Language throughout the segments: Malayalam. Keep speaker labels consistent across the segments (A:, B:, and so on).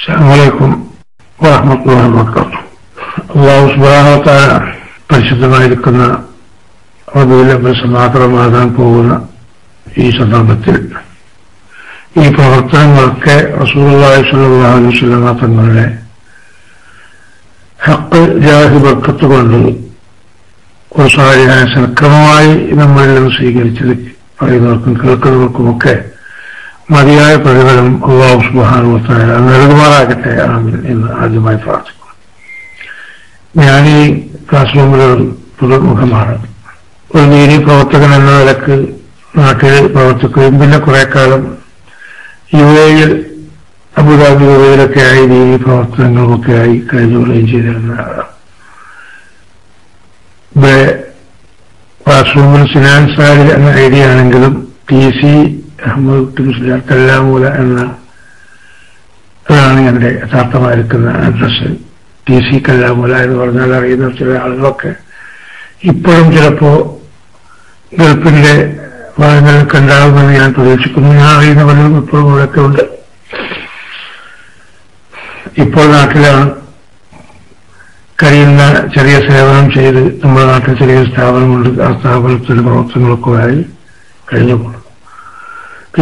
A: അസ്സലാമു വറഹ്മത്തുള്ളാഹി വബറകാതുഹു. അല്ലാഹു സുബ്ഹാനഹു വ തആല പരിശുദ്ധമായിരിക്കുന്ന റബീഉൽ അവ്വൽ സമാഗതമാകാൻ പോകുന്ന ഈ സന്ദർഭത്തിൽ ഈ പ്രവർത്തനങ്ങളൊക്കെ റസൂലുള്ളാഹി സ്വല്ലല്ലാഹു അലൈഹി വസല്ലം തങ്ങളുടെ ഹഖ് ജാഹി ബർക്കത്ത് കൊണ്ട് ഒരു സാരിയായ സൽക്രമമായി നമ്മളിൽ നിന്ന് സ്വീകരിച്ചത് പറയുന്നവർക്കും കേൾക്കുന്നവർക്കുമൊക്കെ മതിയായ പ്രതിഫലം അല്ലാഹു സുബ്ഹാനഹു വ തആല നൽകുമാറാകട്ടെ ആമീൻ എന്ന് ആദ്യമായി പ്രാർത്ഥിക്കുന്നു. ഞാൻ ഈ ക്ലാസ് റൂമിൽ പുതുമുഖമാണ്. ഒരു ദീനി പ്രവർത്തകൻ എന്ന നിലക്ക് നാട്ടിൽ പ്രവർത്തിക്കുകയും പിന്നെ കുറെ കാലം യുഎഇയിൽ അബുദാബി യുഎഇയിലൊക്കെ ആയി ദീനി പ്രവർത്തനങ്ങൾക്കൊക്കെ ആയി കഴിഞ്ഞുകൊള്ളുകയും ചെയ്തിരുന്ന ആളാണ്. ക്ലാസ് റൂമിൽ സിനാൻ സാരി എന്ന ഐഡിയ ആണെങ്കിലും TC അഹമ്മദ് മുസ്ലിയാർ കല്ലാമൂല അതാണ് എന്റെ യഥാർത്ഥമായിരിക്കുന്ന അഡ്രസ്. TC കല്ലാമൂല എന്ന് പറഞ്ഞാൽ അറിയുന്ന ചില ആളുകളൊക്കെ ഇപ്പോഴും ചിലപ്പോ ഗൾഫിന്റെ ഭാഗങ്ങളിലൊക്കെ ഉണ്ടാകുമെന്ന് ഞാൻ പ്രതീക്ഷിക്കുന്നു. ഞാൻ അറിയുന്ന പലരും ഇപ്പോഴും ഇവിടെയൊക്കെ ഉണ്ട്. ഇപ്പോൾ നാട്ടിലാണ് കഴിയുന്ന ചെറിയ സേവനം ചെയ്ത് നമ്മുടെ നാട്ടിൽ ചെറിയ സ്ഥാപനമുണ്ട്. ആ സ്ഥാപനത്തിന്റെ പ്രവർത്തനങ്ങളൊക്കെ ആയി കഴിഞ്ഞു പോകുന്നു.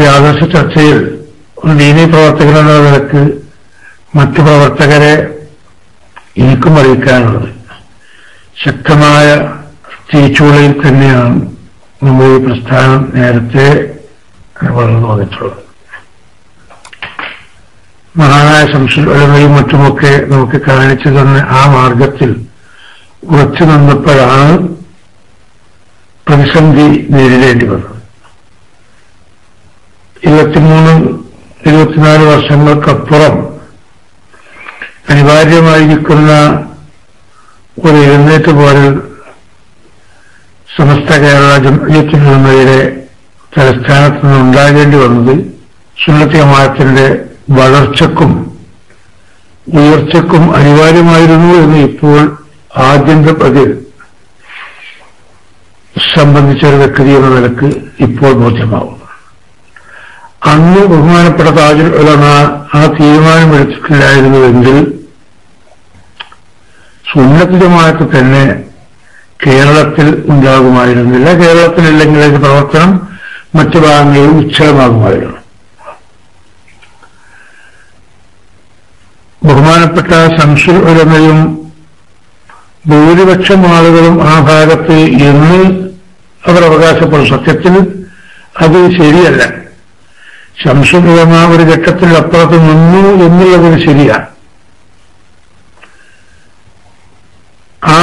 A: ഈ ആദർശ ചർച്ചയിൽ ഒരു ദീനി പ്രവർത്തകനെന്ന നിലക്ക് മറ്റു പ്രവർത്തകരെ എനിക്കും അറിയിക്കാനുള്ളത് ശക്തമായ തിരിച്ചുവിളിയിൽ തന്നെയാണ് നമ്മൾ ഈ പ്രസ്ഥാനം നേരത്തെ വളർന്നു വന്നിട്ടുള്ളത്. മഹാനായ ശംസുൽ ഉലമയും മറ്റുമൊക്കെ നമുക്ക് കാണിച്ചു തന്ന ആ മാർഗത്തിൽ ഉറച്ചു നിന്നപ്പോഴാണ് പ്രതിസന്ധി നേരിടേണ്ടി വന്നത്. 23-24 വർഷങ്ങൾക്കപ്പുറം അനിവാര്യമായിരിക്കുന്ന ഒരു എഴുന്നേറ്റ് പോരൽ സമസ്ത കേരള ജംഇയ്യത്തുൽ ഉലമയുടെ തലസ്ഥാനത്ത് നിന്ന് ഉണ്ടാകേണ്ടി വന്നത് സുന്നത്ത് ജമാഅത്തിന്റെ വളർച്ചക്കും ഉയർച്ചക്കും അനിവാര്യമായിരുന്നു എന്ന് ഇപ്പോൾ ആദ്യന്തപതിൽ സംബന്ധിച്ച ഒരു വ്യക്തി എന്ന നിലക്ക് ഇപ്പോൾ ബോധ്യമാവുന്നു. അന്ന് ബഹുമാനപ്പെട്ട താജുൽ ഉലമ ആ തീരുമാനമെടുത്തിട്ടില്ലായിരുന്നുവെങ്കിൽ സുന്നത്ത് ജമാഅത്ത് തന്നെ കേരളത്തിൽ ഉണ്ടാകുമായിരുന്നില്ല. കേരളത്തിലില്ലെങ്കിൽ അതിന്റെ പ്രവർത്തനം മറ്റു ഭാഗങ്ങളിൽ ഉച്ഛലമാകുമായിരുന്നു. ബഹുമാനപ്പെട്ട ശംസുൽ ഉലമയും ഭൂരിപക്ഷം ആളുകളും ആ ഭാഗത്ത് എന്ന് അവർ അവകാശപ്പെടും. സത്യത്തിൽ അത് ശരിയല്ല. ശംസുൽ ഉലമ ഒരു ഘട്ടത്തിൽ അപ്പുറത്ത് നിന്നു എന്നുള്ളതിന് ശരിയാണ്. ആ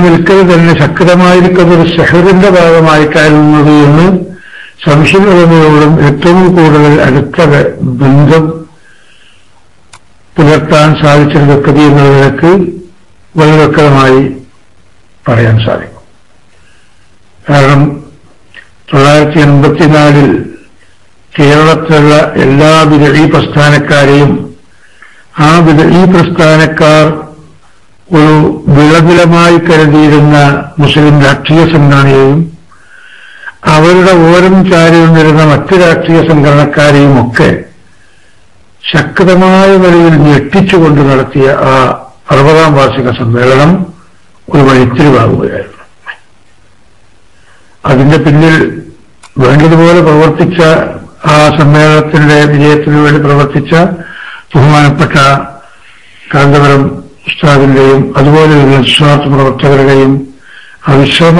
A: നിൽക്കൽ തന്നെ ശക്തമായിരിക്കുന്ന ഒരു സെഹറിന്റെ ഭാഗമായിട്ടായിരുന്നത് എന്ന് ശംസുൽ ഉലമയോടും ഏറ്റവും കൂടുതൽ അടുത്ത ബന്ധം പുലർത്താൻ സാധിച്ചൊരു വ്യക്തി എന്ന നിലക്ക് വളരെ വ്യക്തമായി പറയാൻ സാധിക്കും. കാരണം 1984 കേരളത്തിലുള്ള എല്ലാ ബിദ്അഈ പ്രസ്ഥാനക്കാരെയും ആ ബിദ്അഈ പ്രസ്ഥാനക്കാർ ഒരു വിളനിലമായി കരുതിയിരുന്ന മുസ്ലിം രാഷ്ട്രീയ സംഘടനയെയും അവരുടെ ഓരം ചാരി നിന്നിരുന്ന മറ്റ് രാഷ്ട്രീയ സംഘടനക്കാരെയും ഒക്കെ ശക്തമായ നിലയിൽ ഞെട്ടിച്ചുകൊണ്ട് നടത്തിയ ആ 60ാം വാർഷിക സമ്മേളനം ഒരു വഴിത്തിരിവാകുകയായിരുന്നു. അതിന്റെ പിന്നിൽ വേണ്ടതുപോലെ പ്രവർത്തിച്ച ആ സമ്മേളനത്തിന്റെ വിജയത്തിനു വേണ്ടി പ്രവർത്തിച്ച ബഹുമാനപ്പെട്ട കാന്തപുരം ഉസ്താദിന്റെയും അതുപോലെയുള്ള നിസ്വാർത്ഥ പ്രവർത്തകരുടെയും അവിശ്രമ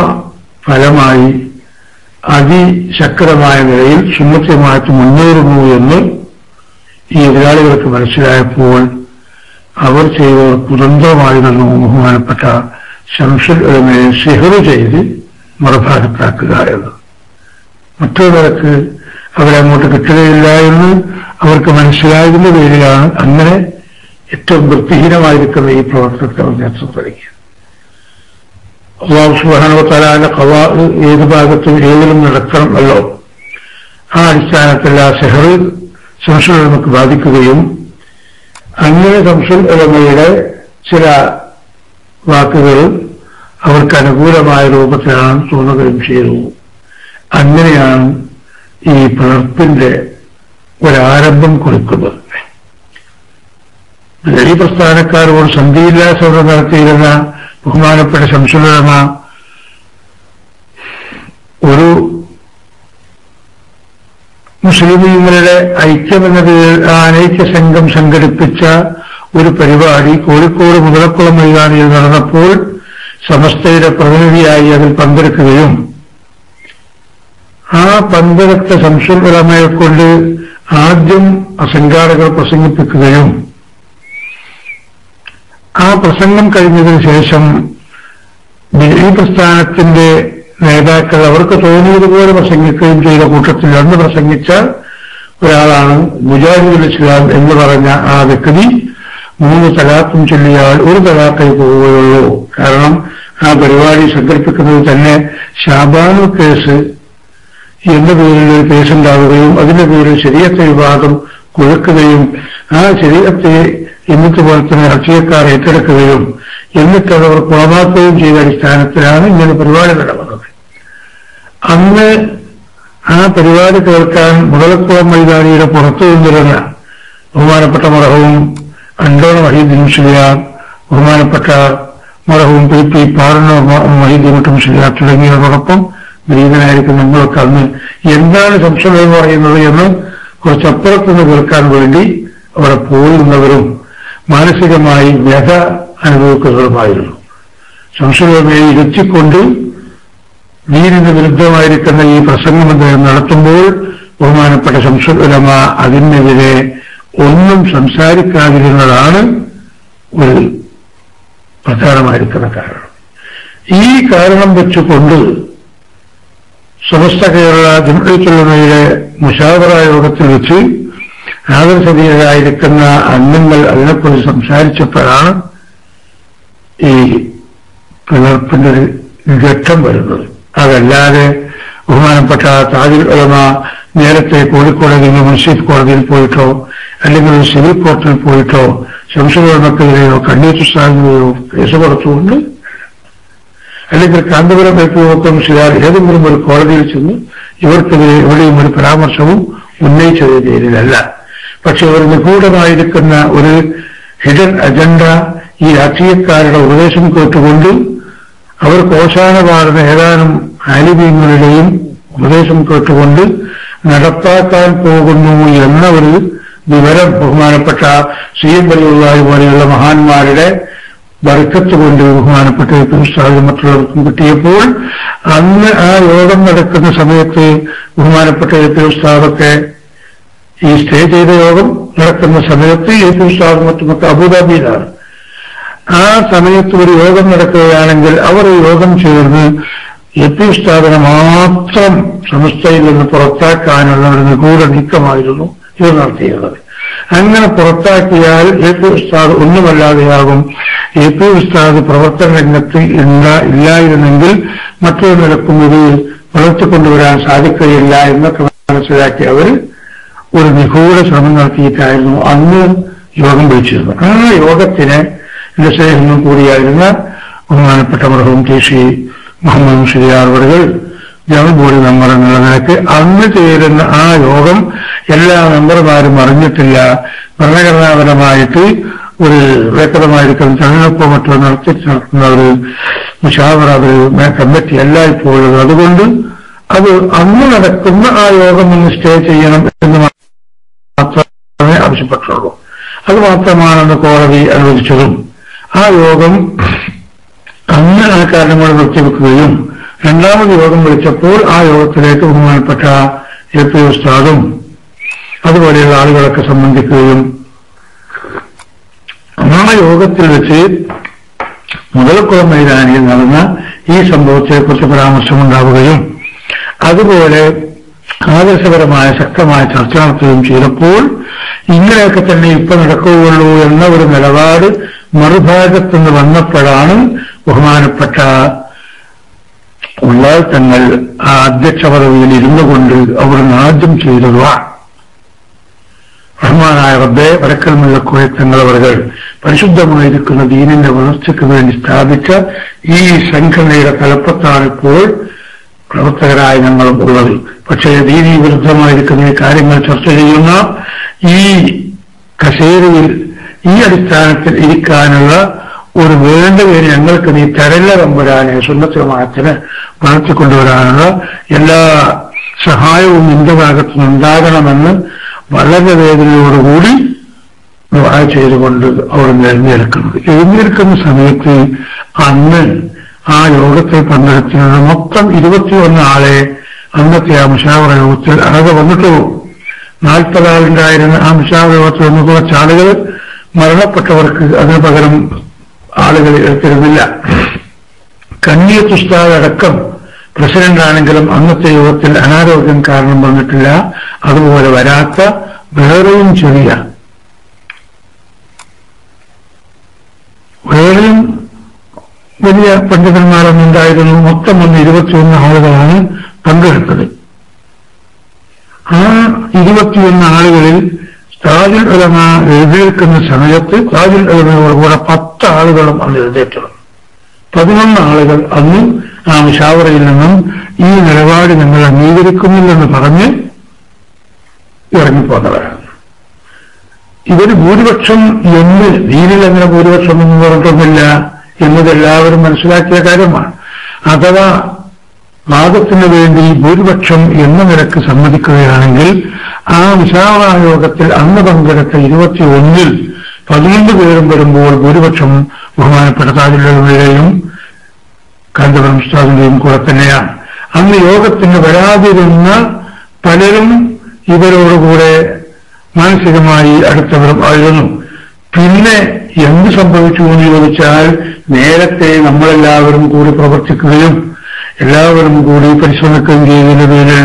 A: ഫലമായി അതിശക്തമായ നിലയിൽ സുന്നത്ത് ജമാഅത്ത് മുന്നേറുന്നു എന്ന് ഈ എതിരാളികൾക്ക് മനസ്സിലായപ്പോൾ അവർ ചെയ്ത കുതന്ത്രമായിരുന്നു ബഹുമാനപ്പെട്ട ശംസുൽ ഉലമയെ സിഹർ ചെയ്ത് മറുഭാഗത്താക്കുക എന്ന്. മറ്റൊരു നിലക്ക് അവരെ അങ്ങോട്ട് കിട്ടുകയില്ല എന്ന് അവർക്ക് മനസ്സിലായതിന്റെ പേരിലാണ് അങ്ങനെ ഏറ്റവും വൃത്തിഹീനമായിരിക്കുന്ന ഈ പ്രവർത്തനത്തെ അവർ നേതൃത്വം നൽകിയത്. അല്ലാഹു സുബ്ഹാനഹു വ തആലയുടെ ഖളാ ഏത് ഭാഗത്തും ഏതിലും നടക്കണമല്ലോ. ആ അടിസ്ഥാനത്തിൽ ആ സിഹർ ശംസുൽ ഉലമക്ക് ബാധിക്കുകയും അങ്ങനെ ശംസുൽ ഉലമയുടെ ചില വാക്കുകൾ അവർക്ക് അനുകൂലമായ രൂപത്തിലാണ് തോന്നുകയും ചെയ്തു. അങ്ങനെയാണ് ഈ പിളർപ്പിന്റെ ഒരാരംഭം കുറിക്കുന്നത്. ഈ പ്രസ്ഥാനക്കാരോട് സന്ധിയില്ലാ സമരം നടത്തിയിരുന്ന ബഹുമാനപ്പെട്ട ശംസുൽ ഉലമ ഒരു മുസ്ലിമീങ്ങളുടെ ഐക്യമെന്ന പേരിൽ അനൈക്യ സംഘം സംഘടിപ്പിച്ച ഒരു പരിപാടി കോഴിക്കോട് മുതലക്കുളം മൈതാനിയിൽ നടന്നപ്പോൾ സമസ്തയുടെ പ്രതിനിധിയായി അതിൽ പങ്കെടുക്കുകയും ആ പങ്കെടുത്ത ശംസുൽ ഉലമയെ കൊണ്ട് ആദ്യം സംഘാടകർ പ്രസംഗിപ്പിക്കുകയും ആ പ്രസംഗം കഴിഞ്ഞതിന് ശേഷം ഈ പ്രസ്ഥാനത്തിന്റെ നേതാക്കൾ അവർക്ക് തോന്നിയതുപോലെ പ്രസംഗിക്കുകയും ചെയ്ത കൂട്ടത്തിൽ അന്ന് പ്രസംഗിച്ച ഒരാളാണ് മുജാഹിദുൽ ഇസ്ലാം എന്ന് പറഞ്ഞ ആ വ്യക്തി 3 തലാഖും ചൊല്ലിയാൽ 1 തലാഖേ പോവുകയുള്ളൂ. കാരണം ആ പരിപാടി സംഘടിപ്പിക്കുന്നത് തന്നെ ഷാബാനു കേസ് എന്ന പേരിൽ ഒരു കേസുണ്ടാവുകയും അതിന്റെ പേരിൽ ശരീഅത്തെ വിവാദം കുഴക്കുകയും ആ ശരീഅത്തെ ഇന്നത്തെ പോലെ തന്നെ രാഷ്ട്രീയക്കാർ ഏറ്റെടുക്കുകയും എന്നിട്ട് അവർ കുളമാക്കുകയും ചെയ്ത അടിസ്ഥാനത്തിലാണ് ഇങ്ങനെ പരിപാടി നടന്നത്. അന്ന് ആ പരിപാടി കേൾക്കാൻ മുതലക്കുളം മൈതാനിയുടെ പുറത്തു നിന്നിരുന്ന ബഹുമാനപ്പെട്ട മർഹൂം അണ്ടോണ മഹീദ്ദീൻ മുസ്ലിയാർ, ബഹുമാനപ്പെട്ട മർഹൂം പി പാറന്നൂർ മഹീദ്ദീൻ മുസ്ലിയാർ തുടങ്ങിയവരോടൊപ്പം വിനീതനായിരിക്കും നമ്മളൊക്കെ അന്ന് എന്താണ് സംശയം എന്ന് പറയുന്നത് എന്ന് കുറച്ചപ്പുറത്തുനിന്ന് കേൾക്കാൻ വേണ്ടി അവിടെ പോയിരുന്നവരും മാനസികമായി വ്യഥ അനുഭവിക്കുന്നവരുമായിരുന്നു. സംശയമേ ഇരുത്തിക്കൊണ്ട് ദീനിന് വിരുദ്ധമായിരിക്കുന്ന ഈ പ്രസംഗം നടത്തുമ്പോൾ ബഹുമാനപ്പെട്ട ശംസുൽ ഉലമ അതിനെതിരെ ഒന്നും സംസാരിക്കാതിരുന്നതാണ് ഒരു പ്രധാനമായിരിക്കുന്ന കാരണം. ഈ കാരണം വെച്ചുകൊണ്ട് സമസ്ത കേരള ജംഇയ്യത്തുൽ ഉലമയുടെ മുശാവറ യോഗത്തിൽ വെച്ച് ആദർശതീയരായിരിക്കുന്ന അംഗങ്ങൾ അതിനെക്കുറിച്ച് സംസാരിച്ചപ്പോഴാണ് ഈ പിളർപ്പിന്റെ ഒരു ഘട്ടം വരുന്നത്. അതല്ലാതെ ബഹുമാനപ്പെട്ട താജുൽ ഉലമ നേരത്തെ കോഴിക്കോട് മുൻസിഫ് കോടതിയിൽ പോയിട്ടോ അല്ലെങ്കിൽ ഒരു സിവിൽ കോർട്ടിൽ പോയിട്ടോ ശംസുൽ ഉലമക്കെതിരെയോ കണ്ണീർ ഉസ്താദിനെയോ കേസ് കൊടുത്തുകൊണ്ട് അല്ലെങ്കിൽ കാന്തപുരം യോഗം ശിയാർ ഏതെങ്കിലും ഒരു കോടതിയിൽ ചെന്ന് ഇവർക്കെതിരെ എവിടെയും ഒരു പരാമർശവും ഉന്നയിച്ചതിന്റെ പേരിലല്ല. പക്ഷെ ഒരു നിഗൂഢമായിരിക്കുന്ന ഒരു ഹിഡൻ അജണ്ട ഈ രാഷ്ട്രീയക്കാരുടെ ഉപദേശം കേട്ടുകൊണ്ട് അവർ കോശാന പാടുന്ന ഏതാനും ആലിമീങ്ങളുടെയും ഉപദേശം കേട്ടുകൊണ്ട് നടപ്പാക്കാൻ പോകുന്നു എന്ന ഒരു വിവരം ബഹുമാനപ്പെട്ട സയ്യിദ് വലിയുള്ളാഹി പോലെയുള്ള മഹാന്മാരുടെ ബർക്കത്ത് കൊണ്ട് ബഹുമാനപ്പെട്ട ഉസ്താദും മറ്റുള്ളവർക്കും കിട്ടിയപ്പോൾ അന്ന് ആ യോഗം നടക്കുന്ന സമയത്ത് ബഹുമാനപ്പെട്ട ഉസ്താദൊക്കെ ഈ സ്റ്റേ ചെയ്ത യോഗം നടക്കുന്ന സമയത്ത് ഉസ്താദും മറ്റുമൊക്കെ അബുദാബിയിലാണ്. ആ സമയത്ത് ഒരു യോഗം നടക്കുകയാണെങ്കിൽ അവർ ഈ യോഗം ചേർന്ന് ഉസ്താദിനെ മാത്രം സമസ്തയിൽ നിന്ന് പുറത്താക്കാനുള്ള ഒരു നിഗൂഢ നീക്കമായിരുന്നു ഇവർ നടത്തിയിരുന്നത്. അങ്ങനെ പുറത്താക്കിയാൽ ഉസ്താദ് ഒന്നുമല്ലാതെയാകും. ഉസ്താദ് പ്രവർത്തന രംഗത്ത് ഇല്ലായിരുന്നെങ്കിൽ മറ്റൊരു നിലക്കും ഇത് വളർത്തിക്കൊണ്ടുവരാൻ സാധിക്കുകയില്ല എന്നൊക്കെ മനസ്സിലാക്കി അവർ ഒരു നിഗൂഢ ശ്രമം നടത്തിയിട്ടായിരുന്നു അന്ന് യോഗം വിളിച്ചിരുന്നത്. ആ യോഗത്തിന് എന്റെ സ്നേഹം കൂടിയായിരുന്ന ബഹുമാനപ്പെട്ട മർഹൂം ടി.സി. മുഹമ്മദ് മുസ്ലിയാർ അവர்கள் ജനറൽ ബോഡി മെമ്പർ എന്നുള്ള നിലയ്ക്ക് അന്ന് ചേരുന്ന ആ യോഗം എല്ലാ മെമ്പർമാരും അറിഞ്ഞിട്ടില്ല. ഭരണഘടനാപരമായിട്ട് ഒരു വ്യക്തമായിരിക്കുന്ന തെരഞ്ഞെടുപ്പോ മറ്റോ നടത്തുന്ന ഒരു മുശാവറ കമ്മിറ്റി അല്ല ഇപ്പോഴുള്ളത്. അതുകൊണ്ട് അത് അന്ന് നടക്കുന്ന ആ യോഗം ഒന്ന് സ്റ്റേ ചെയ്യണം എന്ന് മാത്രമേ ആവശ്യപ്പെട്ടുള്ളൂ. അത് മാത്രമാണെന്ന് കോടതി അനുവദിച്ചതും ആ യോഗം അന്ന് ആ കാരണങ്ങൾ നിർത്തിവെക്കുകയും രണ്ടാമത് യോഗം വിളിച്ചപ്പോൾ ആ യോഗത്തിലേക്ക് ബഹുമാനപ്പെട്ട ഉസ്താദും അതുപോലെയുള്ള ആളുകളൊക്കെ സംബന്ധിക്കുകയും ആ യോഗത്തിൽ വെച്ച് മുതലക്കുളം മൈതാനിയിൽ നടന്ന ഈ സംഭവത്തെക്കുറിച്ച് പരാമർശമുണ്ടാവുകയും അതുപോലെ ആദർശപരമായ ശക്തമായ ചർച്ച നടത്തുകയും ചെയ്തപ്പോൾ ഇങ്ങനെയൊക്കെ തന്നെ ഇപ്പൊ നടക്കുകയുള്ളൂ എന്ന ഒരു നിലപാട് മറുഭാഗത്തുനിന്ന് വന്നപ്പോഴാണ് ബഹുമാനപ്പെട്ട ഉള്ളാൽ തങ്ങൾ ആ അധ്യക്ഷ പദവിയിൽ ഇരുന്നു കൊണ്ട് അവിടുന്ന് ആദ്യം ചെയ്തത് റഹ്മാനായ റബ്ബേ വരക്കൽ മുല്ലക്കോയ തങ്ങളവർ പരിശുദ്ധമായിരിക്കുന്ന ദീനിന്റെ വളർച്ചയ്ക്ക് വേണ്ടി സ്ഥാപിച്ച ഈ സംഘടനയുടെ തലപ്പത്താണ് ഇപ്പോൾ പ്രവർത്തകരായ ഞങ്ങളും ഉള്ളത്. പക്ഷേ ദീനീ വിരുദ്ധമായിരിക്കുന്ന ഈ കാര്യങ്ങൾ ചർച്ച ചെയ്യുന്ന ഈ കസേരയിൽ ഈ അടിസ്ഥാനത്തിൽ ഇരിക്കാനുള്ള ഒരു വേണ്ട പേര് ഞങ്ങൾക്ക് നീ തരല്ല തമ്പുരാനെ, സുന്നത്ത് ജമാഅത്തിനെ വളർത്തിക്കൊണ്ടുവരാനുള്ള എല്ലാ സഹായവും നിന്റെ ഭാഗത്തുനിന്നുണ്ടാകണമെന്ന് വളരെ വേദനയോടുകൂടി ദുആ ചെയ്തുകൊണ്ട് അവിടെ എഴുന്നേൽക്കുന്ന സമയത്ത് അന്ന് ആ യോഗത്തിൽ പങ്കെടുത്തിരുന്ന മൊത്തം 21 ആളെ അന്നത്തെ ആ മുശാവറ യോഗത്തിൽ ആകെ വന്നിട്ടുള്ളൂ. 40 ആളുണ്ടായിരുന്ന ആ മുശാവറ യോഗത്തിൽ ഒന്ന് കുറച്ച് ആളുകൾ മരണപ്പെട്ടവർക്ക് അതിന് പകരം ആളുകൾ എടുത്തിരുന്നില്ല. കണ്ണിയത്ത് ഉസ്താദ് അടക്കം പ്രസിഡന്റാണെങ്കിലും അന്നത്തെ യോഗത്തിൽ അനാരോഗ്യം കാരണം വന്നിട്ടില്ല. അതുപോലെ വരാത്ത വേറെയും വലിയ പണ്ഡിതന്മാരൊന്നുണ്ടായിരുന്നു. മൊത്തം 21 ആളുകളാണ് പങ്കെടുത്തത്. ആ 21 ആളുകളിൽ താജുൽ ഉലമ എഴുന്നേൽക്കുന്ന സമയത്ത് താജുൽ ഉലമയോട് കൂടെ 10 ആളുകളും അന്ന് എഴുന്നേറ്റത്. 11 ആളുകൾ അന്ന് ആ മുശാവറയിൽ നിന്നും ഈ നിലപാട് ഞങ്ങൾ അംഗീകരിക്കുന്നില്ലെന്ന് പറഞ്ഞ് ഇറങ്ങിപ്പോന്നവരാണ്. ഇവര് ഭൂരിപക്ഷം എന്ന് ദീനിൽ അങ്ങനെ ഭൂരിപക്ഷം എന്ന് പറഞ്ഞിട്ടൊന്നുമില്ല എന്നതെല്ലാവരും മനസ്സിലാക്കിയ കാര്യമാണ്. അഥവാ വാദത്തിന് വേണ്ടി ഭൂരിപക്ഷം എന്ന നിലക്ക് സമ്മതിക്കുകയാണെങ്കിൽ ആ മുശാവറ യോഗത്തിൽ അന്ന് പങ്കെടുത്ത 21-ൽ 11 പേരും വരുമ്പോൾ ഭൂരിപക്ഷം ബഹുമാനപ്പെട്ട താജുൽ ഉലമയുടെയും കാന്തപുരം ഉസ്താദിന്റെയും കൂടെ തന്നെയാണ്. അന്ന് യോഗത്തിന് വരാതിരുന്ന പലരും ഇവരോടുകൂടെ മാനസികമായി അടുത്തവരും ആയിരുന്നു. പിന്നെ എന്ത് സംഭവിച്ചു എന്ന് ചോദിച്ചാൽ, നേരത്തെ നമ്മളെല്ലാവരും കൂടി പ്രവർത്തിക്കുകയും എല്ലാവരും കൂടി പരിശ്രമിക്കുകയും ചെയ്തതിന്റെ പേരിൽ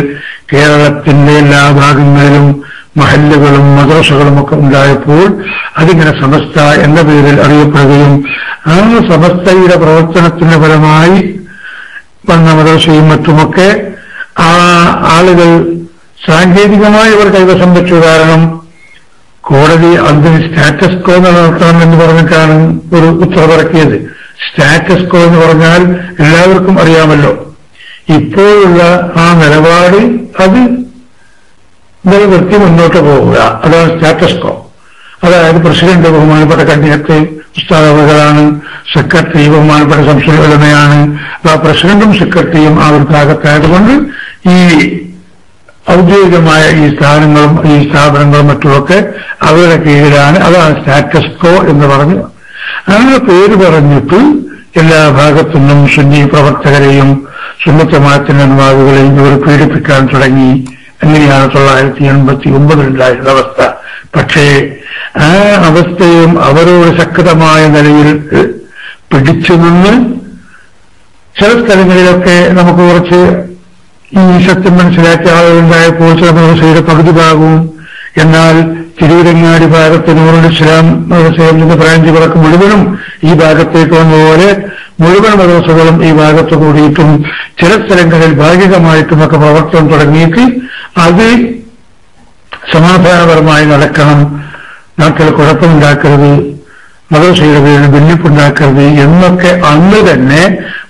A: കേരളത്തിന്റെ എല്ലാ ഭാഗങ്ങളിലും മഹല്ലുകളും മദ്രസകളും ഒക്കെ ഉണ്ടായപ്പോൾ അതിങ്ങനെ സമസ്ത എന്ന പേരിൽ അറിയപ്പെടുകയും ആ സമസ്തയുടെ പ്രവർത്തനത്തിന്റെ ഫലമായി വന്ന മദ്രസയും മറ്റുമൊക്കെ ആ ആളുകൾ സാങ്കേതികമായി അവർ കൈവശം വെച്ചു. കാരണം കോടതി അതിന് സ്റ്റാറ്റസ് കോ നിലനിർത്തണം എന്ന് പറഞ്ഞിട്ടാണ് ഒരു ഉത്തരവിറക്കിയത്. സ്റ്റാറ്റസ് കോ എന്ന് പറഞ്ഞാൽ എല്ലാവർക്കും അറിയാമല്ലോ. ഇപ്പോഴുള്ള ആ നിലപാട് അത് നിലനിർത്തി മുന്നോട്ട് പോവുക, അതാണ് സ്റ്റാറ്റസ് കോ. അതായത് പ്രസിഡന്റ് ബഹുമാനപ്പെട്ട കണ്ണിയത്ത് ഉസ്താദ് അവകളാണ്, സെക്രട്ടറി ബഹുമാനപ്പെട്ട ശംസുൽ ഉലമയാണ്. ആ പ്രസിഡന്റും സെക്രട്ടറിയും ആ ഒരു ഭാഗത്തായതുകൊണ്ട് ഈ ഔദ്യോഗികമായ ഈ സ്ഥാനങ്ങളും ഈ സ്ഥാപനങ്ങളും മറ്റുമൊക്കെ അവരുടെ കീഴിലാണ്. അതാണ് സ്റ്റാറ്റസ് കോ എന്ന് പറഞ്ഞു. അങ്ങനെ പേര് പറഞ്ഞിട്ട് എല്ലാ ഭാഗത്തു നിന്നും സുന്നി പ്രവർത്തകരെയും സുന്നത്ത് ജമാഅത്തിന്റെ അനുഭാവികളെയും ഇവർ പീഡിപ്പിക്കാൻ തുടങ്ങി. അങ്ങനെയാണ് 1989 ഉണ്ടായിരുന്ന അവസ്ഥ. പക്ഷേ ആ അവസ്ഥയും അവരോട് ശക്തമായ നിലയിൽ പിടിച്ചു നിന്ന് ചില സ്ഥലങ്ങളിലൊക്കെ നമുക്ക് കുറച്ച് ഈ സത്യം മനസ്സിലാക്കിയ ആളുകളുണ്ടായപ്പോൾ ചില മദ്രസയുടെ പകുതി ഭാഗവും, എന്നാൽ തിരുവരങ്ങാടി ഭാഗത്ത് നൂറുൽ ഇസ്ലാം മദ്രസയിൽ നിന്ന് ബ്രാഞ്ച് വിളക്ക് മുഴുവനും ഈ ഭാഗത്തേക്ക് വന്നതുപോലെ മുഴുവൻ മദ്രസകളും ഈ ഭാഗത്ത് കൂടിയിട്ടും ചില സ്ഥലങ്ങളിൽ ഭാഗികമായിട്ടുമൊക്കെ പ്രവർത്തനം തുടങ്ങിയിട്ട് അത് സമാധാനപരമായി നടക്കണം, നാട്ടിൽ കുഴപ്പമുണ്ടാക്കരുത്, മദ്രസയുടെ പേരിൽ ഭിന്നിപ്പുണ്ടാക്കരുത് എന്നൊക്കെ അന്ന് തന്നെ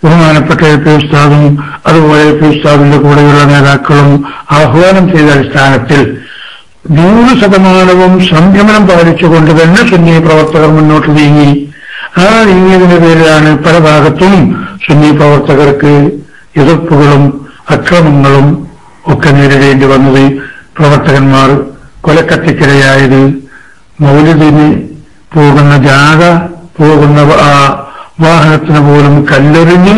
A: ബഹുമാനപ്പെട്ട പി ഉസ്താദും അതുപോലെ പി ഉസ്താദിന്റെ കൂടെയുള്ള നേതാക്കളും ആഹ്വാനം ചെയ്ത അടിസ്ഥാനത്തിൽ 100% സംയമനം പാലിച്ചുകൊണ്ട് തന്നെ സുന്നി പ്രവർത്തകർ മുന്നോട്ട് നീങ്ങി. ആ നീങ്ങിയതിന്റെ പേരിലാണ് പല ഭാഗത്തും സുന്നി പ്രവർത്തകർക്ക് എതിർപ്പുകളും അക്രമങ്ങളും ഒക്കെ നേരിടേണ്ടി വന്നത്. പ്രവർത്തകന്മാർ കൊലക്കത്തിക്കിരയായത്, മൗലിദിന് പോകുന്ന ജാഥ പോകുന്ന ആ വാഹനത്തിന് പോലും കല്ലെറിഞ്ഞ്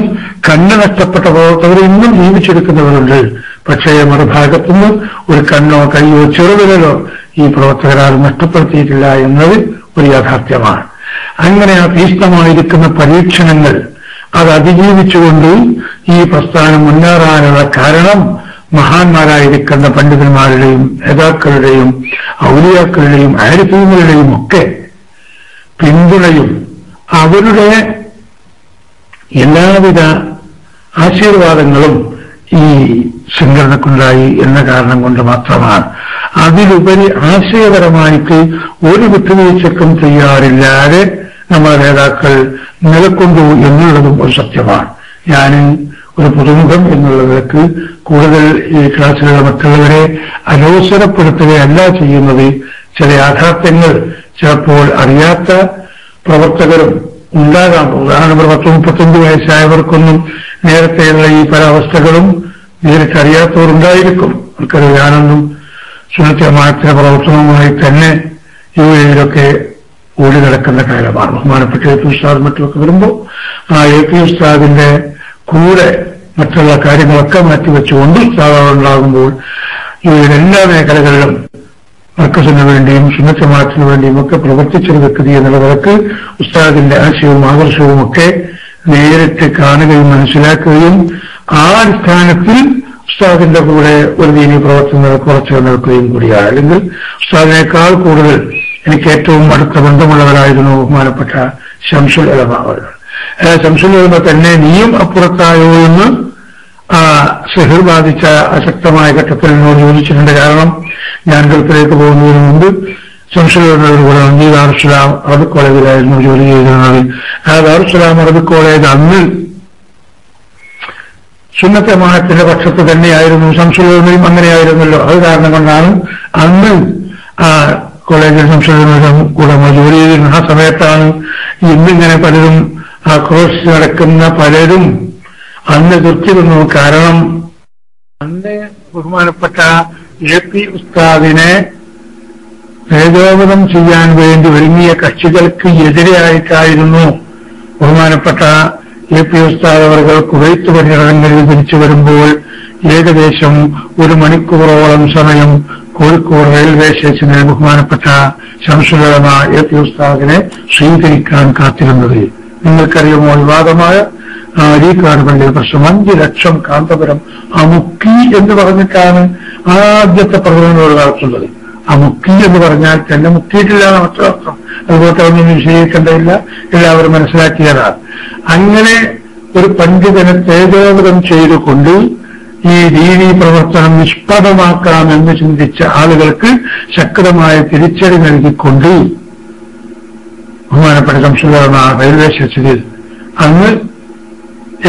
A: കണ്ണ് നഷ്ടപ്പെട്ട പ്രവർത്തകർ ഇന്നും ജീവിച്ചെടുക്കുന്നവരുണ്ട്. പക്ഷേ മറുഭാഗത്തുനിന്ന് ഒരു കണ്ണോ കൈയോ ചെറുവിരലോ ഈ പ്രവർത്തകരാരും നഷ്ടപ്പെടുത്തിയിട്ടില്ല എന്നത് ഒരു യാഥാർത്ഥ്യമാണ്. അങ്ങനെ ആ തീഷ്ണമായിരിക്കുന്ന പരീക്ഷണങ്ങൾ അത് അതിജീവിച്ചുകൊണ്ട് ഈ പ്രസ്ഥാനം മുന്നേറാനുള്ള കാരണം മഹാന്മാരായിരിക്കുന്ന പണ്ഡിതന്മാരുടെയും നേതാക്കളുടെയും ഔലിയാക്കളുടെയും ആരിഫീങ്ങളുടെയും ഒക്കെ പിന്തുണയും അവരുടെ എല്ലാവിധ ആശീർവാദങ്ങളും ഈ സംഘടനക്കുണ്ടായി എന്ന കാരണം കൊണ്ട് മാത്രമാണ്. അതിലുപരി ആശയപരമായിട്ട് ഒരു വിട്ടുവീഴ്ചക്കും തയ്യാറില്ലാതെ നമ്മുടെ നേതാക്കൾ നിലക്കൊണ്ടു എന്നുള്ളതും ഒരു സത്യമാണ്. ഞാൻ ഒരു പുതുമുഖം എന്നുള്ള നിലക്ക് കൂടുതൽ ഈ ക്ലാസ്സിലുള്ള മറ്റുള്ളവരെ അലോസരപ്പെടുത്തുകയല്ല ചെയ്യുന്നത്. ചില യാഥാർത്ഥ്യങ്ങൾ ചിലപ്പോൾ അറിയാത്ത പ്രവർത്തകരും ഉണ്ടാകാം. ഉദാഹരണം 10-35 വയസ്സായവർക്കൊന്നും നേരത്തെയുള്ള ഈ പല അവസ്ഥകളും നേരിട്ടറിയാത്തവരുണ്ടായിരിക്കും. അവർക്കറിയാം, ഞാനൊന്നും സുന്നത്ത് ജമാഅത്തിന്റെ പ്രവർത്തനവുമായി തന്നെ യുഎഇയിലൊക്കെ ഓടി നടക്കുന്ന കാലമാണ്. ബഹുമാനപ്പെട്ട എ പി ഉസ്താദ് മറ്റുമൊക്കെ വരുമ്പോൾ ആ എ പി ഉസ്താദിന്റെ കൂടെ മറ്റുള്ള കാര്യങ്ങളൊക്കെ മാറ്റിവെച്ചുകൊണ്ട് ഉസ്താദ് ഉണ്ടാകുമ്പോൾ യുഎഇയുടെ എല്ലാ മേഖലകളിലും മർക്കസിന് വേണ്ടിയും സുന്നത്ത് ജമാഅത്തിന് വേണ്ടിയും ഒക്കെ പ്രവർത്തിച്ചൊരു വ്യക്തി എന്നുള്ള നിലക്ക് ഉസ്താദിന്റെ ആശയവും ആദർശവും ഒക്കെ നേരിട്ട് കാണുകയും മനസ്സിലാക്കുകയും ആ അടിസ്ഥാനത്തിൽ ഉസ്താദിന്റെ കൂടെ ഒരു ദീനീ പ്രവർത്തനങ്ങൾ കുറച്ച് നിൽക്കുകയും കൂടിയാണ്. അല്ലെങ്കിൽ ഉസ്താദിനേക്കാൾ കൂടുതൽ എനിക്ക് ഏറ്റവും അടുത്ത ബന്ധമുള്ളവരായിരുന്നു ബഹുമാനപ്പെട്ട ശംസുൽ ഉലമ അവർ. ശംസുൽ ഉലമ തന്നെ നീയും അപ്പുറത്തായോ എന്ന് സിഹിർ ബാധിച്ച അശക്തമായ ഘട്ടത്തിൽ എന്നോട് ചോദിച്ചിട്ടുണ്ട്. കാരണം ഞാൻ ഗൾഫിലേക്ക് പോകുന്നതിന് മുമ്പ് ശംസുൽ ഉലമയുടെ കൂടെ ഈ ദാറുസ്സലാം അറബിക് കോളേജിലായിരുന്നു ജോലി ചെയ്തിരുന്നത്. ആ ദാറുസ്സലാം അറബിക് കോളേജ് അന്ന് സുന്നത്ത് ജമാഅത്തിന്റെ പക്ഷത്ത് തന്നെയായിരുന്നു. ശംസുൽ ഉലമയും അങ്ങനെയായിരുന്നല്ലോ. അത് കാരണം കൊണ്ടാണ് അന്ന് കോളേജിൽ സംശോധന കൂടെ ജോലി ചെയ്തിരുന്ന ആ സമയത്താണ് ഇന്നിങ്ങനെ പലരും ആക്രോശിച്ച് നടക്കുന്ന പലരും അന്ന് എതിർത്തിരുന്നു. കാരണം അന്ന് ബഹുമാനപ്പെട്ട എ പി ഉസ്താദിനെ തേജോവധം ചെയ്യാൻ വേണ്ടി ഒരുങ്ങിയ കക്ഷികൾക്ക് എതിരെയായിട്ടായിരുന്നു ബഹുമാനപ്പെട്ട എ പി ഉസ്താദ് അവർ കുവൈത്ത് പര്യടനങ്ങളിൽ തിരിച്ചു വരുമ്പോൾ ഏകദേശം 1 മണിക്കൂറോളം സമയം കോഴിക്കോട് റെയിൽവേ സ്റ്റേഷനിൽ ബഹുമാനപ്പെട്ട ശംസുൽ ഉലമ എ പി ഉസ്താദിനെ സ്വീകരിക്കാൻ കാത്തിരുന്നത്. നിങ്ങൾക്കറിയുമോ, വിവാദമായ അരീക്കാട് പള്ളിയുടെ പ്രശ്നം 5 ലക്ഷം കാന്തപുരം അമുക്കി എന്ന് പറഞ്ഞിട്ടാണ് ആദ്യത്തെ പ്രകടനങ്ങൾ നടത്തുന്നത്. അമുക്കി എന്ന് പറഞ്ഞാൽ തന്നെ മുക്കിയിട്ടില്ല എന്ന മറ്റൊരർത്ഥം. അതുപോലെ ഒന്നും വിശദീകരിക്കേണ്ടതില്ല, എല്ലാവരും മനസ്സിലാക്കിയതാണ്. അങ്ങനെ ഒരു പണ്ഡിതനെ തേജോവധം ചെയ്തുകൊണ്ട് ഈ ദീനീ പ്രവർത്തനം നിഷ്പ്രഭമാക്കാമെന്ന് ചിന്തിച്ച ആളുകൾക്ക് ശക്തമായ തിരിച്ചടി നൽകിക്കൊണ്ട് ബഹുമാനപ്പെട്ട ശംസുൽ ഉലമ റെയിൽവേ സ്റ്റേഷനിൽ അന്ന്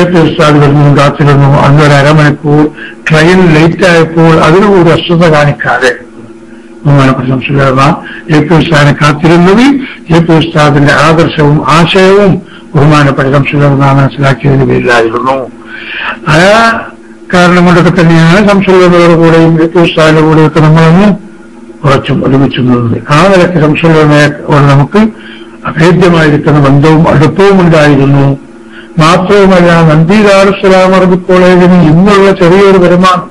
A: എ പി ഉസ്താദ് വരുന്നതും കാത്തിരുന്നു. അന്ന് 1 അരമണിക്കൂർ ട്രെയിൻ ലേറ്റായപ്പോൾ അതിനുകൂടി അശ്രദ്ധ കാണിക്കാതെ ബഹുമാനപ്പെട്ട ശംസുൽ ഉലമ എ പി ഉസ്താദിനെ കാത്തിരുന്നത് എ പി ഉസ്താദിന്റെ ആദർശവും ആശയവും ബഹുമാനപ്പെട്ട ശംസുൽ ഉലമ മനസ്സിലാക്കിയതിന് പേരിലായിരുന്നു. ആ കാരണം കൊണ്ടൊക്കെ തന്നെയാണ് ശംസുൽ ഉലമയുടെ കൂടെയും എ പി ഉസ്താദിന്റെ കൂടെയൊക്കെ നമ്മളൊന്ന് കുറച്ചും ഒരുമിച്ചു നിന്നത്. ആ നിലയ്ക്ക് ശംസുൽ ഉലമയോട് നമുക്ക് അഭേദ്യമായിരിക്കുന്ന ബന്ധവും അടുപ്പവും ഉണ്ടായിരുന്നു. മാത്രവുമല്ല, നന്ദി ദാറുസ്സലാം അറബിക് കോളേജിന് ഇന്നുള്ള ചെറിയൊരു വരുമാനം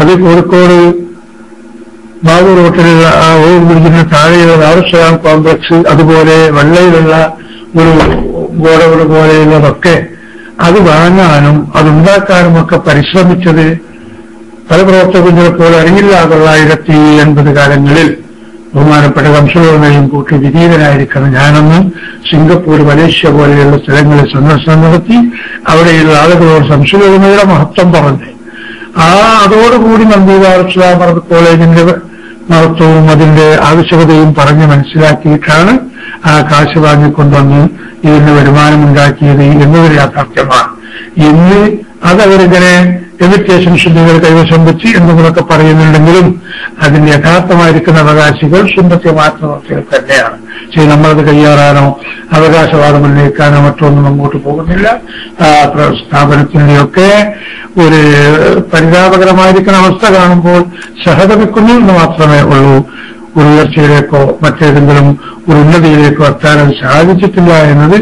A: അത് കോഴിക്കോട് ബാബു റോട്ടിലുള്ള ആ ഓവർ ബ്രിഡ്ജിന് താഴെയുള്ള ദാറുസ്സലാം കോംപ്ലക്സ്, അതുപോലെ വെള്ളയിലുള്ള ഒരു ഗോഡൌൺ പോലെയുള്ളതൊക്കെ അത് വാങ്ങാനും അതുണ്ടാക്കാനും ഒക്കെ പരിശ്രമിച്ചത് പല പ്രവർത്തകരും ചിലപ്പോൾ അറിയില്ല. 1980 കാലങ്ങളിൽ ബഹുമാനപ്പെട്ട ശംസുൽ ഉലമയും കൂട്ടി വിധീതനായിരിക്കണം. ഞാനന്ന് സിംഗപ്പൂർ, മലേഷ്യ പോലെയുള്ള സ്ഥലങ്ങളിൽ സന്ദർശനം നടത്തി അവിടെയുള്ള ആളുകളോട് ശംസുൽ ഉലമയുടെ മഹത്വം പറഞ്ഞു. അതോടുകൂടി നന്ദി ദാറുസ്സലാം അറബിക് കോളേജിന്റെ മഹത്വവും അതിന്റെ ആവശ്യകതയും പറഞ്ഞ് മനസ്സിലാക്കിയിട്ടാണ് ആ കാശ് വാങ്ങിക്കൊണ്ടുവന്ന് ഇതിന് വരുമാനമുണ്ടാക്കിയത് എന്നതൊരു യാഥാർത്ഥ്യമാണ്. ഇന്ന് അതവരിങ്ങനെ എഡ്യൂക്കേഷൻ ശുദ്ധികൾ കൈവശം വെച്ച് എന്തെങ്കിലുമൊക്കെ പറയുന്നുണ്ടെങ്കിലും അതിന്റെ യഥാർത്ഥമായിരിക്കുന്ന അവകാശികൾ സുന്നത്ത് ജമാഅത്ത് പ്രവർത്തകർ തന്നെയാണ്. പക്ഷേ നമ്മളത് കയ്യേറാനോ അവകാശവാദം ഉന്നയിക്കാനോ മറ്റൊന്നും മുമ്പോട്ട് പോകുന്നില്ല. സ്ഥാപനത്തിന്റെയൊക്കെ ഒരു പരിതാപകരമായിരിക്കുന്ന അവസ്ഥ കാണുമ്പോൾ സഹതപിക്കുന്നു എന്ന് മാത്രമേ ഉള്ളൂ. ഒരു ഉയർച്ചയിലേക്കോ മറ്റേതെങ്കിലും ഒരു ഉന്നതിയിലേക്കോ എത്താൻ അത് സാധിച്ചിട്ടില്ല എന്നത്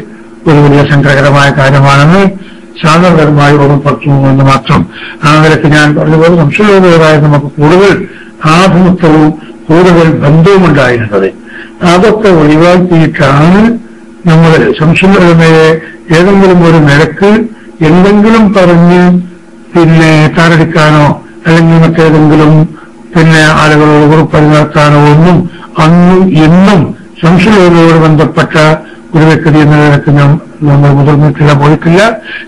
A: ഒരു വലിയ സങ്കടകരമായ കാര്യമാണെന്ന് സാധാരണമായി ഓർമ്മപ്പെടുത്തുന്നു എന്ന് മാത്രം. ആ നിലയ്ക്ക് ഞാൻ പറഞ്ഞതുപോലെ ശംസുൽ ഉലമയുമായി നമുക്ക് കൂടുതൽ ആഭിമുഖ്യവും കൂടുതൽ ബന്ധവും ഉണ്ടായിരുന്നത്. അതൊക്കെ ഒഴിവാക്കിയിട്ടാണ് നമ്മൾ ശംസുൽ ഉലമയെ ഏതെങ്കിലും ഒരു നിലക്ക് എന്തെങ്കിലും പറഞ്ഞ് പിന്നെ താരടിക്കാനോ അല്ലെങ്കിൽ മറ്റേതെങ്കിലും ആളുകളോട് കുറിപ്പടി നടത്താനോ ഒന്നും അന്നും ഇന്നും ശംസുൽ ഉലമയോട് ബന്ധപ്പെട്ട ഒരു വ്യക്തി എന്ന നിലക്ക് നമ്മൾ മുതിർന്നിട്ടില്ല, പോയിട്ടില്ല.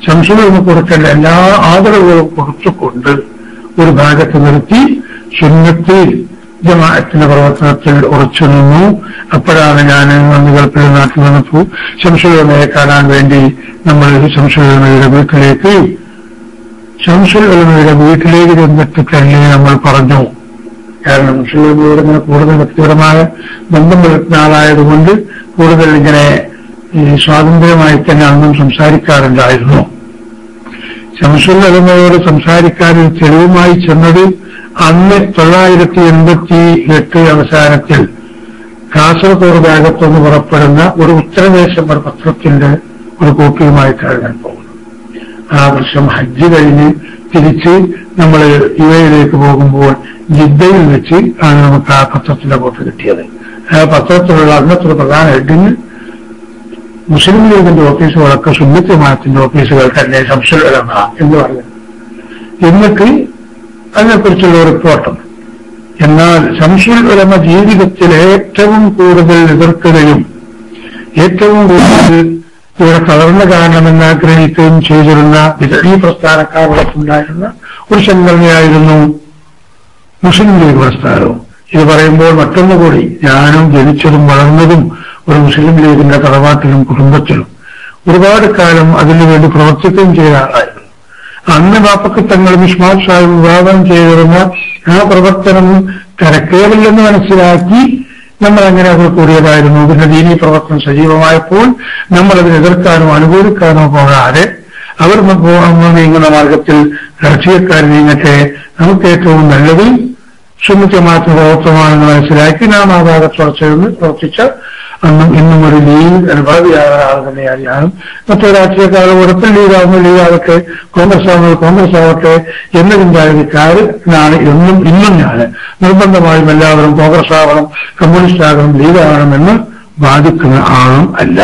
A: ശംസുൽ ഉലമ കൊടുക്കേണ്ട എല്ലാ ആദരവുകളും കൊടുത്തുകൊണ്ട് ഒരു ഭാഗത്ത് നിർത്തി സുന്നത്ത് ജമാഅത്തിന്റെ പ്രവർത്തനത്തിൽ ഉറച്ചു നിന്നു. അപ്പോഴാണ് ഞാൻ അന്ന് ഗൾഫിൽ നാട്ടിൽ വന്നപ്പോൾ ശംസുൽ ഉലമയെ കാണാൻ വേണ്ടി നമ്മൾ ശംസുൽ ഉലമയുടെ വീട്ടിലേക്ക് ചെന്നിട്ട് തന്നെ നമ്മൾ പറഞ്ഞു, കാരണം മുസ്ലിങ്ങളോട് ഇങ്ങനെ കൂടുതൽ വ്യക്തിപരമായ ബന്ധം പുലർത്തുന്ന ആളായതുകൊണ്ട് കൂടുതൽ ഇങ്ങനെ സ്വാതന്ത്ര്യമായി തന്നെ അന്നും സംസാരിക്കാറുണ്ടായിരുന്നു. ശംസുൽ ഉലമയോട് സംസാരിക്കാൻ തെളിവുമായി ചെന്നത് അന്ന് 988 അവസാനത്തിൽ കാസർഗോഡ് ഭാഗത്തുനിന്ന് പുറപ്പെടുന്ന ഒരു ഉത്തരദേശം ഒരു പത്രത്തിന്റെ ഒരു കോപ്പിയുമായിട്ടാണ് ഞാൻ പോകുന്നത്. ആ വർഷം ഹജ്ജ് കഴിഞ്ഞ് തിരിച്ച് നമ്മൾ യുഎയിലേക്ക് പോകുമ്പോൾ ജിദ്ദയിൽ വെച്ച് ആണ് നമുക്ക് ആ പത്രത്തിന്റെ കോപ്പി കിട്ടിയത്. ആ പത്രത്തിലുള്ള അന്നത്തെ പ്രധാന ഹെഡിന് മുസ്ലിം ലീഗിന്റെ ഓഫീസുകളൊക്കെ സുന്നത്ത് ജമാഅത്തിന്റെ ഓഫീസുകൾ തന്നെ ശംസുൽ ഉലമ എന്ന് പറഞ്ഞു. എന്നിട്ട് അതിനെക്കുറിച്ചുള്ള റിപ്പോർട്ടും. എന്നാൽ ശംസുൽ ഉലമ ജീവിതത്തിൽ ഏറ്റവും കൂടുതൽ എതിർക്കുകയും ഏറ്റവും കൂടുതൽ ഇവിടെ തളർന്നു കാണണമെന്ന് ആഗ്രഹിക്കുകയും ചെയ്തിരുന്ന വിദഗ്ധ പ്രസ്ഥാനക്കാരോടൊപ്പമുണ്ടായിരുന്ന ഒരു സംഘടനയായിരുന്നു മുസ്ലിം ലീഗ് പ്രസ്ഥാനവും. ഇത് പറയുമ്പോൾ മറ്റൊന്നുകൂടി, ഞാനും ജനിച്ചതും വളർന്നതും ഒരു മുസ്ലിം ലീഗിന്റെ തറവാട്ടിലും കുടുംബത്തിലും ഒരുപാട് കാലം അതിനുവേണ്ടി പ്രവർത്തിക്കുകയും ചെയ്ത ആളായിരുന്നു. അന്ന് ബാപ്പക്ക് തങ്ങൾ മിസ്മാദ് സാഹിബ് വിഭാവനം ചെയ്തിരുന്ന ആ പ്രവർത്തനം കരക്കേറില്ലെന്ന് മനസ്സിലാക്കി നമ്മൾ അങ്ങനെ അവർ കൂടിയതായിരുന്നു. പിന്നെ ദീനീ പ്രവർത്തനം സജീവമായപ്പോൾ നമ്മൾ അതിനെ എതിർക്കാനോ അനുകൂലിക്കാനോ പോകാതെ അവർ നീങ്ങുന്ന മാർഗത്തിൽ രാഷ്ട്രീയക്കാർ നീങ്ങട്ടെ, നമുക്ക് ഏറ്റവും നല്ലത് സുന്നത്ത് ജമാഅത്തിന്റെ പ്രവർത്തനമാണെന്ന് മനസ്സിലാക്കി നാം ആ ഭാഗത്തുറച്ചെന്ന് പ്രവർത്തിച്ച അന്നും ഇന്നും ഒരു ലീഗ് അനുഭാവിയായ ആൾ തന്നെയാണ് ഞാനും. മറ്റു രാഷ്ട്രീയക്കാരുടെ കൂടത്തിൽ ലീഗാകുമ്പോൾ ലീഗാകട്ടെ, കോൺഗ്രസ് ആകുമ്പോൾ കോൺഗ്രസ് ആവട്ടെ എന്ന ചിന്താഗതിക്കാരനാണ് ഇന്നും ഞാൻ. നിർബന്ധമായും എല്ലാവരും കോൺഗ്രസ് ആവണം, കമ്മ്യൂണിസ്റ്റ് ആകണം, ലീഗാകണം എന്ന് ബാധിക്കുന്ന ആളും അല്ല.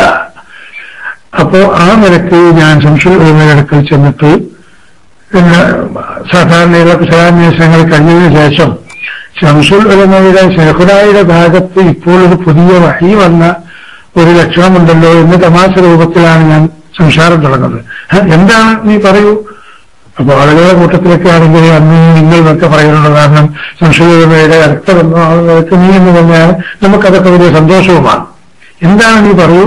A: അപ്പോ ആ നിലയ്ക്ക് ഞാൻ ശംസുൽ ഉലമയുടെ അടുക്കൽ ചെന്നിട്ട് സാധാരണയുള്ള കുശലാന്വേഷണങ്ങൾ കഴിഞ്ഞതിന് ശേഷം ശംസുൽ ഉലമയുടെ ശൈഖുനായുടെ ഭാഗത്ത് ഇപ്പോൾ ഒരു പുതിയ വഹി വന്ന ഒരു ലക്ഷണമുണ്ടല്ലോ എന്ന് തമാശ രൂപത്തിലാണ് ഞാൻ സംസാരം തുടങ്ങുന്നത്. എന്താണ് നീ പറയൂ. അപ്പൊ ആളുകളുടെ കൂട്ടത്തിലൊക്കെ ആണെങ്കിൽ അന്ന് നിങ്ങളൊക്കെ പറയുന്നുണ്ട്. കാരണം ശംസുൽ ഉലമയുടെ അടുത്ത ആളുകൾക്ക് നീ എന്ന് പറഞ്ഞാൽ നമുക്കതൊക്കെ വലിയ സന്തോഷവുമാണ്. എന്താണ് നീ പറയൂ.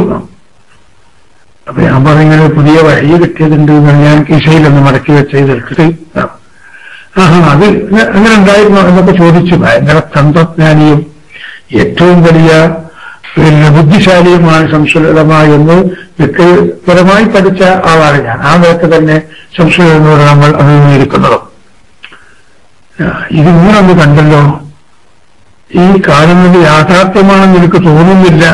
A: അപ്പൊ ഞാൻ പറഞ്ഞിങ്ങനെ പുതിയ വഴി കിട്ടിയതുണ്ട് ഞാൻ കിശയിലൊന്ന് മടക്കി വെച്ചെടുത്തിട്ട് അത് അങ്ങനെ ഉണ്ടായിരുന്നോ എന്നൊക്കെ ചോദിച്ചു. ഭയങ്കര തന്ത്രജ്ഞാനിയും ഏറ്റവും വലിയ ബുദ്ധിശാലിയുമാണ് ശംസുൽ ഉലമ എന്ന് വ്യക്തിപരമായി പഠിച്ച ആളാണ് ഞാൻ. ആ നിലക്ക് തന്നെ ശംസുൽ ഉലമയോട് നമ്മൾ അഭിമുഖീകരിക്കുന്നതും. ഇതിങ്ങനൊന്ന് കണ്ടല്ലോ, ഈ കാണുന്നത് യാഥാർത്ഥ്യമാണെന്ന് എനിക്ക് തോന്നുന്നില്ല.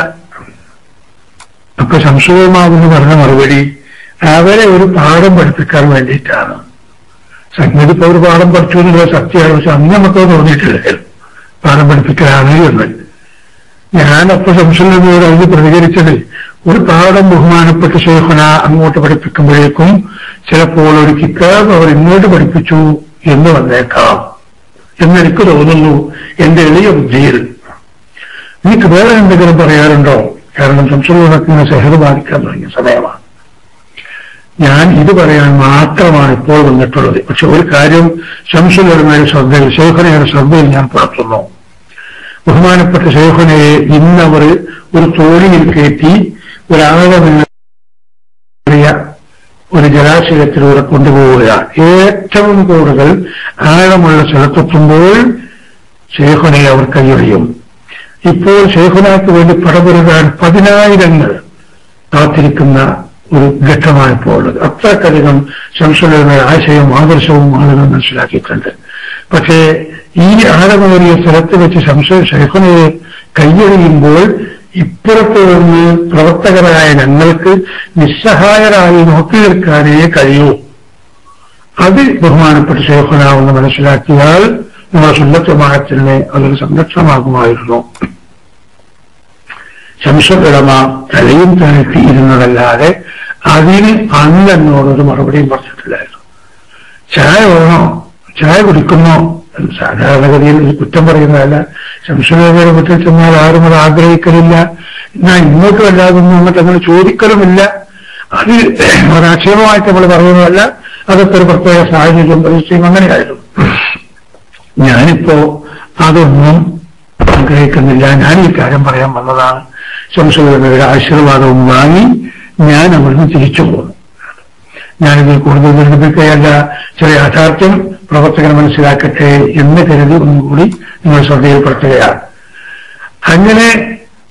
A: അപ്പൊ ശംസുൽ ഉലമ എന്ന് പറഞ്ഞ മറുപടി അവരെ ഒരു പാഠം പഠിപ്പിക്കാൻ വേണ്ടിയിട്ടാണ്. സംഗതി ഇപ്പൊ ഒരു പാഠം പഠിച്ചു എന്നുള്ള സത്യമാണ്. പക്ഷെ അന്ന് നമുക്ക് തോന്നിയിട്ടില്ല പാഠം പഠിപ്പിക്കലാണ് എന്ന്. ഞാനപ്പോ ശംസുൽ ഉലമയോട് അതിന് പ്രതികരിച്ചത്, ഒരു പാഠം ബഹുമാനപ്പെട്ട ശൈഖുന അങ്ങോട്ട് പഠിപ്പിക്കുമ്പോഴേക്കും ചിലപ്പോൾ ഒരു കിതാബ് അവർ ഇങ്ങോട്ട് പഠിപ്പിച്ചു എന്ന് വന്നേക്കാം എന്നെനിക്ക് തോന്നുന്നു എന്റെ എളിയ ബുദ്ധിയിൽ. എനിക്ക് വേറെ എന്തെങ്കിലും പറയാറുണ്ടോ? കാരണം ശംസുൽ ഉലമക്ക് ഇങ്ങനെ സെഹർ ബാധിക്കാൻ തുടങ്ങിയ സമയമാണ്. ഞാൻ ഇത് പറയാൻ മാത്രമാണ് ഇപ്പോൾ വന്നിട്ടുള്ളത്. പക്ഷെ ഒരു കാര്യം ശംസുൽ ഉലമയുടെ ശ്രദ്ധയിൽ, ശൈഖുനയുടെ ശ്രദ്ധയിൽ ഞാൻ പുറത്തുന്നു. ബഹുമാനപ്പെട്ട ശൈഖുനയെ ഇന്നവർ ഒരു തോണിയിൽ കയറ്റി ഒരാഴമെന്ന ഒരു ജലാശയത്തിലൂടെ കൊണ്ടുപോവുകയാണ്. ഏറ്റവും കൂടുതൽ ആഴമുള്ള സ്ഥലത്തെത്തുമ്പോൾ ശൈഖുനയെ അവർ കൈയൊഴിയും. ഇപ്പോൾ ശൈഖുനയ്ക്ക് വേണ്ടി പടപൊരുകാൻ 10,000 കാത്തിരിക്കുന്ന ഒരു ഘട്ടമായപ്പോൾ അത്രക്കധികം ശംസുൽ ഉലമയുടെ ആശയവും ആദർശവും ആളുകൾ മനസ്സിലാക്കിയിട്ടുണ്ട്. പക്ഷേ ഈ ആഴമേറിയ സ്ഥലത്ത് വെച്ച് ശൈഖുനയെ കൈയൊഴിയുമ്പോൾ ഇപ്പുറത്ത് നിന്ന് പ്രവർത്തകരായ ഞങ്ങൾക്ക് നിസ്സഹായരായി നോക്കി നിൽക്കാനേ കഴിയൂ. അത് ബഹുമാനപ്പെട്ട ശൈഖുന എന്ന് മനസ്സിലാക്കിയാൽ നമ്മുടെ സുന്നത്ത് ജമാഅത്തിന് അതൊരു സംരക്ഷണമാകുമായിരുന്നു. ശംസുൽ ഉലമ തലയും താഴ്ത്തിയിരുന്നതല്ലാതെ അതിന് അന്ന് എന്നോടൊരു മറുപടിയും പറഞ്ഞിട്ടില്ലായിരുന്നു. ചായ വേണോ, ചായ കുടിക്കുന്നോ? സാധാരണഗതിയിൽ കുറ്റം പറയുന്നതല്ല. ശംസുൽ ഉലമയുടെ വീട്ടിൽ ചെന്നാൽ ആരും അത് ആഗ്രഹിക്കലില്ല. എന്നാൽ ഇങ്ങോട്ട് വല്ലാതൊന്നും അങ്ങോട്ട് അങ്ങനെ ചോദിക്കലുമില്ല. അത് ഒരാക്ഷേപമായിട്ട് നമ്മൾ പറയുന്നതല്ല. അതൊക്കെ ഒരു പ്രത്യേക സാഹചര്യം പരിസ്ഥിതിയും അങ്ങനെയായിരുന്നു. ഞാനിപ്പോ അതൊന്നും ആഗ്രഹിക്കുന്നില്ല. ഞാൻ ഈ കാര്യം പറയാൻ വന്നതാണ്. ശംസുൽ ഉലമയുടെ ആശീർവാദവും വാങ്ങി ഞാൻ അവിടുന്ന് തിരിച്ചു പോകുന്നു. ഞാനിതിൽ കൂടുതൽ നിർമ്മിക്കുകയല്ല. ചില യാഥാർത്ഥ്യം പ്രവർത്തകർ മനസ്സിലാക്കട്ടെ എന്ന് കരുതി ഒന്നുകൂടി നിങ്ങൾ ശ്രദ്ധയിൽപ്പെടുത്തുകയാണ്. അങ്ങനെ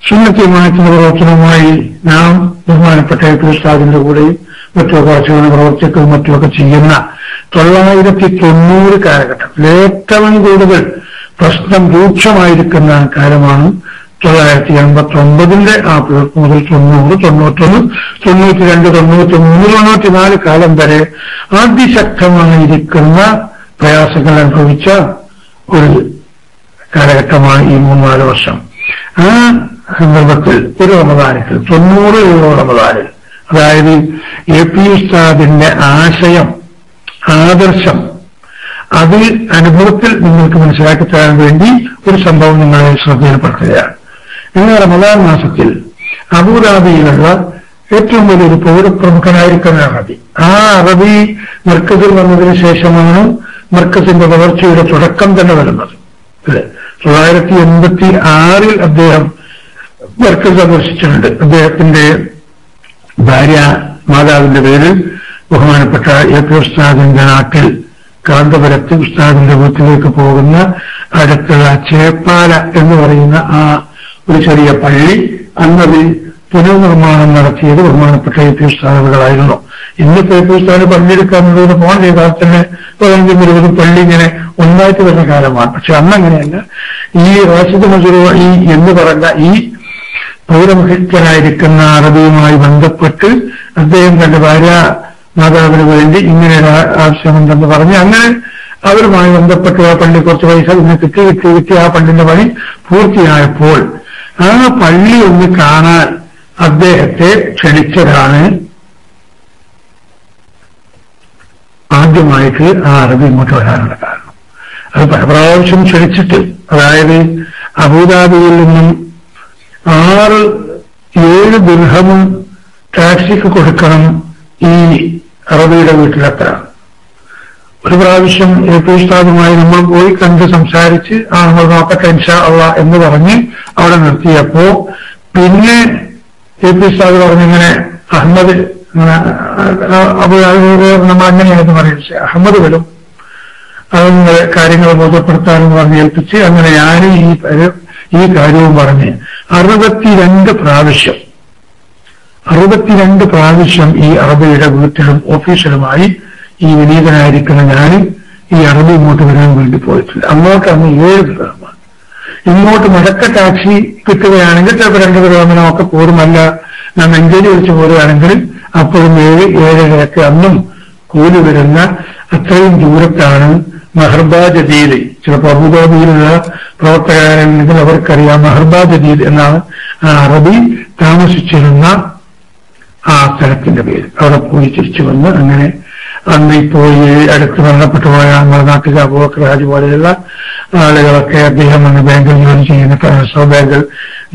A: സുന്നത്ത് ജമാഅത്തിന്റെ പ്രവർത്തനവുമായി നാം ബഹുമാനപ്പെട്ട ഉസ്താദിന്റെ കൂടെയും മറ്റൊക്കെ കുറച്ചുകൂടി പ്രവർത്തിക്കുകയും മറ്റുമൊക്കെ ചെയ്യുന്ന 990 കാലഘട്ടത്തിൽ ഏറ്റവും കൂടുതൽ പ്രശ്നം രൂക്ഷമായിരിക്കുന്ന കാലമാണ് 989 ആ പിളർപ്പ് മുതൽ 90, 91, 92, 93, 94 കാലം വരെ അതിശക്തമായിരിക്കുന്ന പ്രയാസങ്ങൾ അനുഭവിച്ച ഒരു കാലഘട്ടമാണ് ഈ 3-4 വർഷം. ആ സന്ദർഭത്തിൽ ഒരു റമദാനിൽ 90 റമദാനിൽ, അതായത് എ.പി. ഉസ്താദിന്റെ ആശയം, ആദർശം, അത് അനുഭവത്തിൽ നിങ്ങൾക്ക് മനസ്സിലാക്കി തരാൻ വേണ്ടി ഒരു സംഭവം നിങ്ങളെ ശ്രദ്ധയിൽപ്പെടുത്തുകയാണ്. ഇന്ന് റമദാൻ മാസത്തിൽ അബുദാബിയിലുള്ള ഏറ്റവും വലിയൊരു പൗരപ്രമുഖനായിരിക്കുന്ന അറബി, ആ അറബി മർക്കസിൽ വന്നതിന് ശേഷമാണ് മർക്കസിന്റെ വളർച്ചയുടെ തുടക്കം തന്നെ വരുന്നത്. 1986 അദ്ദേഹം മർക്കസ് സന്ദർശിച്ചിട്ടുണ്ട്. അദ്ദേഹത്തിന്റെ ഭാര്യ മാതാവിന്റെ പേരിൽ ബഹുമാനപ്പെട്ട എ.പി. ഉസ്താദിന്റെ നാട്ടിൽ കാന്തപുരത്ത് ഉസ്താദിന്റെ വീട്ടിലേക്ക് പോകുന്ന അടുത്തുള്ള ചേപ്പാല എന്ന് പറയുന്ന ആ ഒരു ചെറിയ പള്ളി, അന്നത് പുനർനിർമ്മാണം നടത്തിയത് ബഹുമാനപ്പെട്ട എ.പി. ഉസ്താദുകളായിരുന്നു. ഇന്നിപ്പോ എ.പി. ഉസ്താദിന് പള്ളിയെടുക്കാമെന്നതിന് ഫോൺ ചെയ്താൽ തന്നെ 15-20 പള്ളി ഇങ്ങനെ ഒന്നായിട്ട് വരുന്ന കാലമാണ്. പക്ഷെ അന്നങ്ങനെയല്ല. ഈ റാഷിദ് മസൂരി എന്ന് പറഞ്ഞ ഈ പൗരമുഖ്യനായിരിക്കുന്ന അറബിയുമായി ബന്ധപ്പെട്ട് അദ്ദേഹം തന്റെ ഭാര്യ മാതാവിന് വേണ്ടി ഇങ്ങനെ ആവശ്യമുണ്ടെന്ന് പറഞ്ഞ് അങ്ങനെ അവരുമായി ബന്ധപ്പെട്ട് ആ പള്ളി കുറച്ച് പൈസ ഇന്ന് കിട്ടി ആ പള്ളിന്റെ പണി പൂർത്തിയായപ്പോൾ ആ പള്ളി ഒന്ന് കാണാൻ അദ്ദേഹത്തെ ക്ഷണിച്ചതാണ് ആദ്യമായിട്ട് ആ അറബി ഇങ്ങോട്ട് വരാനുള്ള കാരണം. അത് പല പ്രാവശ്യം ക്ഷണിച്ചിട്ട്, അതായത് അബുദാബിയിൽ നിന്നും 6-7 ദിർഹം ടാക്സിക്ക് കൊടുക്കണം ഈ അറബിയുടെ വീട്ടിലെത്താൻ. ഒരു പ്രാവശ്യം എ.പി. ഉസ്താദുമായി നമ്മൾ പോയി കണ്ട് സംസാരിച്ച് നമ്മൾ നോക്കട്ടെ ഇൻഷാ അള്ളാ എന്ന് പറഞ്ഞ് അവിടെ നിർത്തിയപ്പോ പിന്നെ എ.പി. ഉസ്താദ് പറഞ്ഞിങ്ങനെ അഹമ്മദ് നമ്മൾ അങ്ങനെയാണെന്ന് പറയുന്നത് അഹമ്മദ് വരും, അത് കാര്യങ്ങൾ ബോധ്യപ്പെടുത്താനെന്ന് പറഞ്ഞ് ഏൽപ്പിച്ച് അങ്ങനെ ഞാൻ ഈ കാര്യവും പറഞ്ഞ് 62 പ്രാവശ്യം ഈ അറബിയുടെ വീട്ടിലും ഓഫീസിലുമായി ഈ വിനീതനായിരിക്കുന്ന ഞാൻ ഈ അറബി ഇങ്ങോട്ട് വരാൻ വേണ്ടി പോയിട്ടില്ല. അങ്ങോട്ട് അന്ന് 7 ദിർഹമാണ്. ഇങ്ങോട്ട് മടക്ക ടാക്സി കിട്ടുകയാണെങ്കിൽ ചിലപ്പോൾ 2 ദിർഹമിനോ ഒക്കെ പോരുമല്ല, ഞാൻ നെഞ്ചേരി വിളിച്ച് പോരുകയാണെങ്കിൽ അപ്പോഴും 7-7.5 അന്നും കൂലി വരുന്ന അത്രയും ദൂരത്താണ് മഹർബ ജദീദ്. ചിലപ്പോൾ അബുദാബിയിലുള്ള പ്രവർത്തകരാണെങ്കിൽ അവർക്കറിയാം മഹർബ ജദീദ് എന്നാണ് ആ അറബി താമസിച്ചിരുന്ന ആ സ്ഥലത്തിന്റെ പേര്. അവിടെ പോയി തിരിച്ചു വന്ന് അങ്ങനെ അന്ന് ഇപ്പോൾ അടുത്ത് മരണപ്പെട്ടു പോയ നമ്മുടെ നാട്ടിലെ അബൂബക്കർ ഹാജി പോലെയുള്ള ആളുകളൊക്കെ അദ്ദേഹം അന്ന് ബാങ്കിൽ ജോലി ചെയ്യുന്ന ബാങ്കിൽ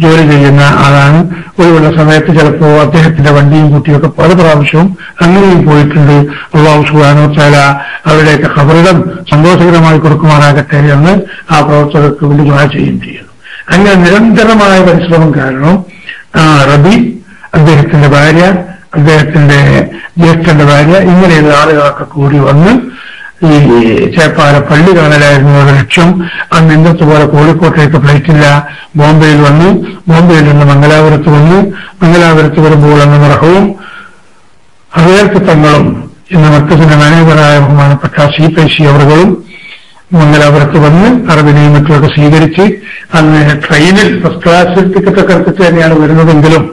A: ജോലി ചെയ്യുന്ന ആളാണ്. ഒഴിവുള്ള സമയത്ത് ചിലപ്പോൾ അദ്ദേഹത്തിന്റെ വണ്ടിയും കുട്ടിയൊക്കെ പല പ്രാവശ്യവും അങ്ങനെയും പോയിട്ടുണ്ട്. അല്ലാഹു സുബ്ഹാനഹു വ തആല അവരുടെയൊക്കെ ഖബറിടം സന്തോഷകരമായി കൊടുക്കുമാറാകട്ടെ എന്ന് ആ പ്രവർത്തകർക്ക് വേണ്ടി ദുആ ചെയ്യുകയും ചെയ്യുന്നു. അങ്ങനെ നിരന്തരമായ പരിശ്രമം കാരണം ആ റബി, അദ്ദേഹത്തിന്റെ ഭാര്യ, അദ്ദേഹത്തിന്റെ ജ്യേഷ്ഠന്റെ ഭാര്യ, ഇങ്ങനെയുള്ള ആളുകളൊക്കെ കൂടി വന്ന് ഈ ചേപ്പാല പള്ളി കാണലായിരുന്നു അവരുടെ ലക്ഷ്യം. അന്ന് ഇന്നത്തെ പോലെ കോഴിക്കോട്ടേക്ക് ഫ്ലൈറ്റില്ല, ബോംബെയിൽ വന്നു, ബോംബെയിൽ നിന്ന് മംഗലാപുരത്ത് വന്നു, മംഗലാപുരത്ത് വരുമ്പോൾ അന്ന് മർഹൂം ഹവേർക്ക് തങ്ങളും ഇന്ന് മർക്കസിന്റെ മാനേജറായ ബഹുമാനപ്പെട്ട സി അവറുകളും മംഗലാപുരത്ത് വന്ന് അറബിനെയും മറ്റുമൊക്കെ സ്വീകരിച്ച് അന്ന് ട്രെയിനിൽ ഫസ്റ്റ് ക്ലാസ് ടിക്കറ്റൊക്കെ എടുത്തിട്ട് തന്നെയാണ് വരുന്നതെങ്കിലും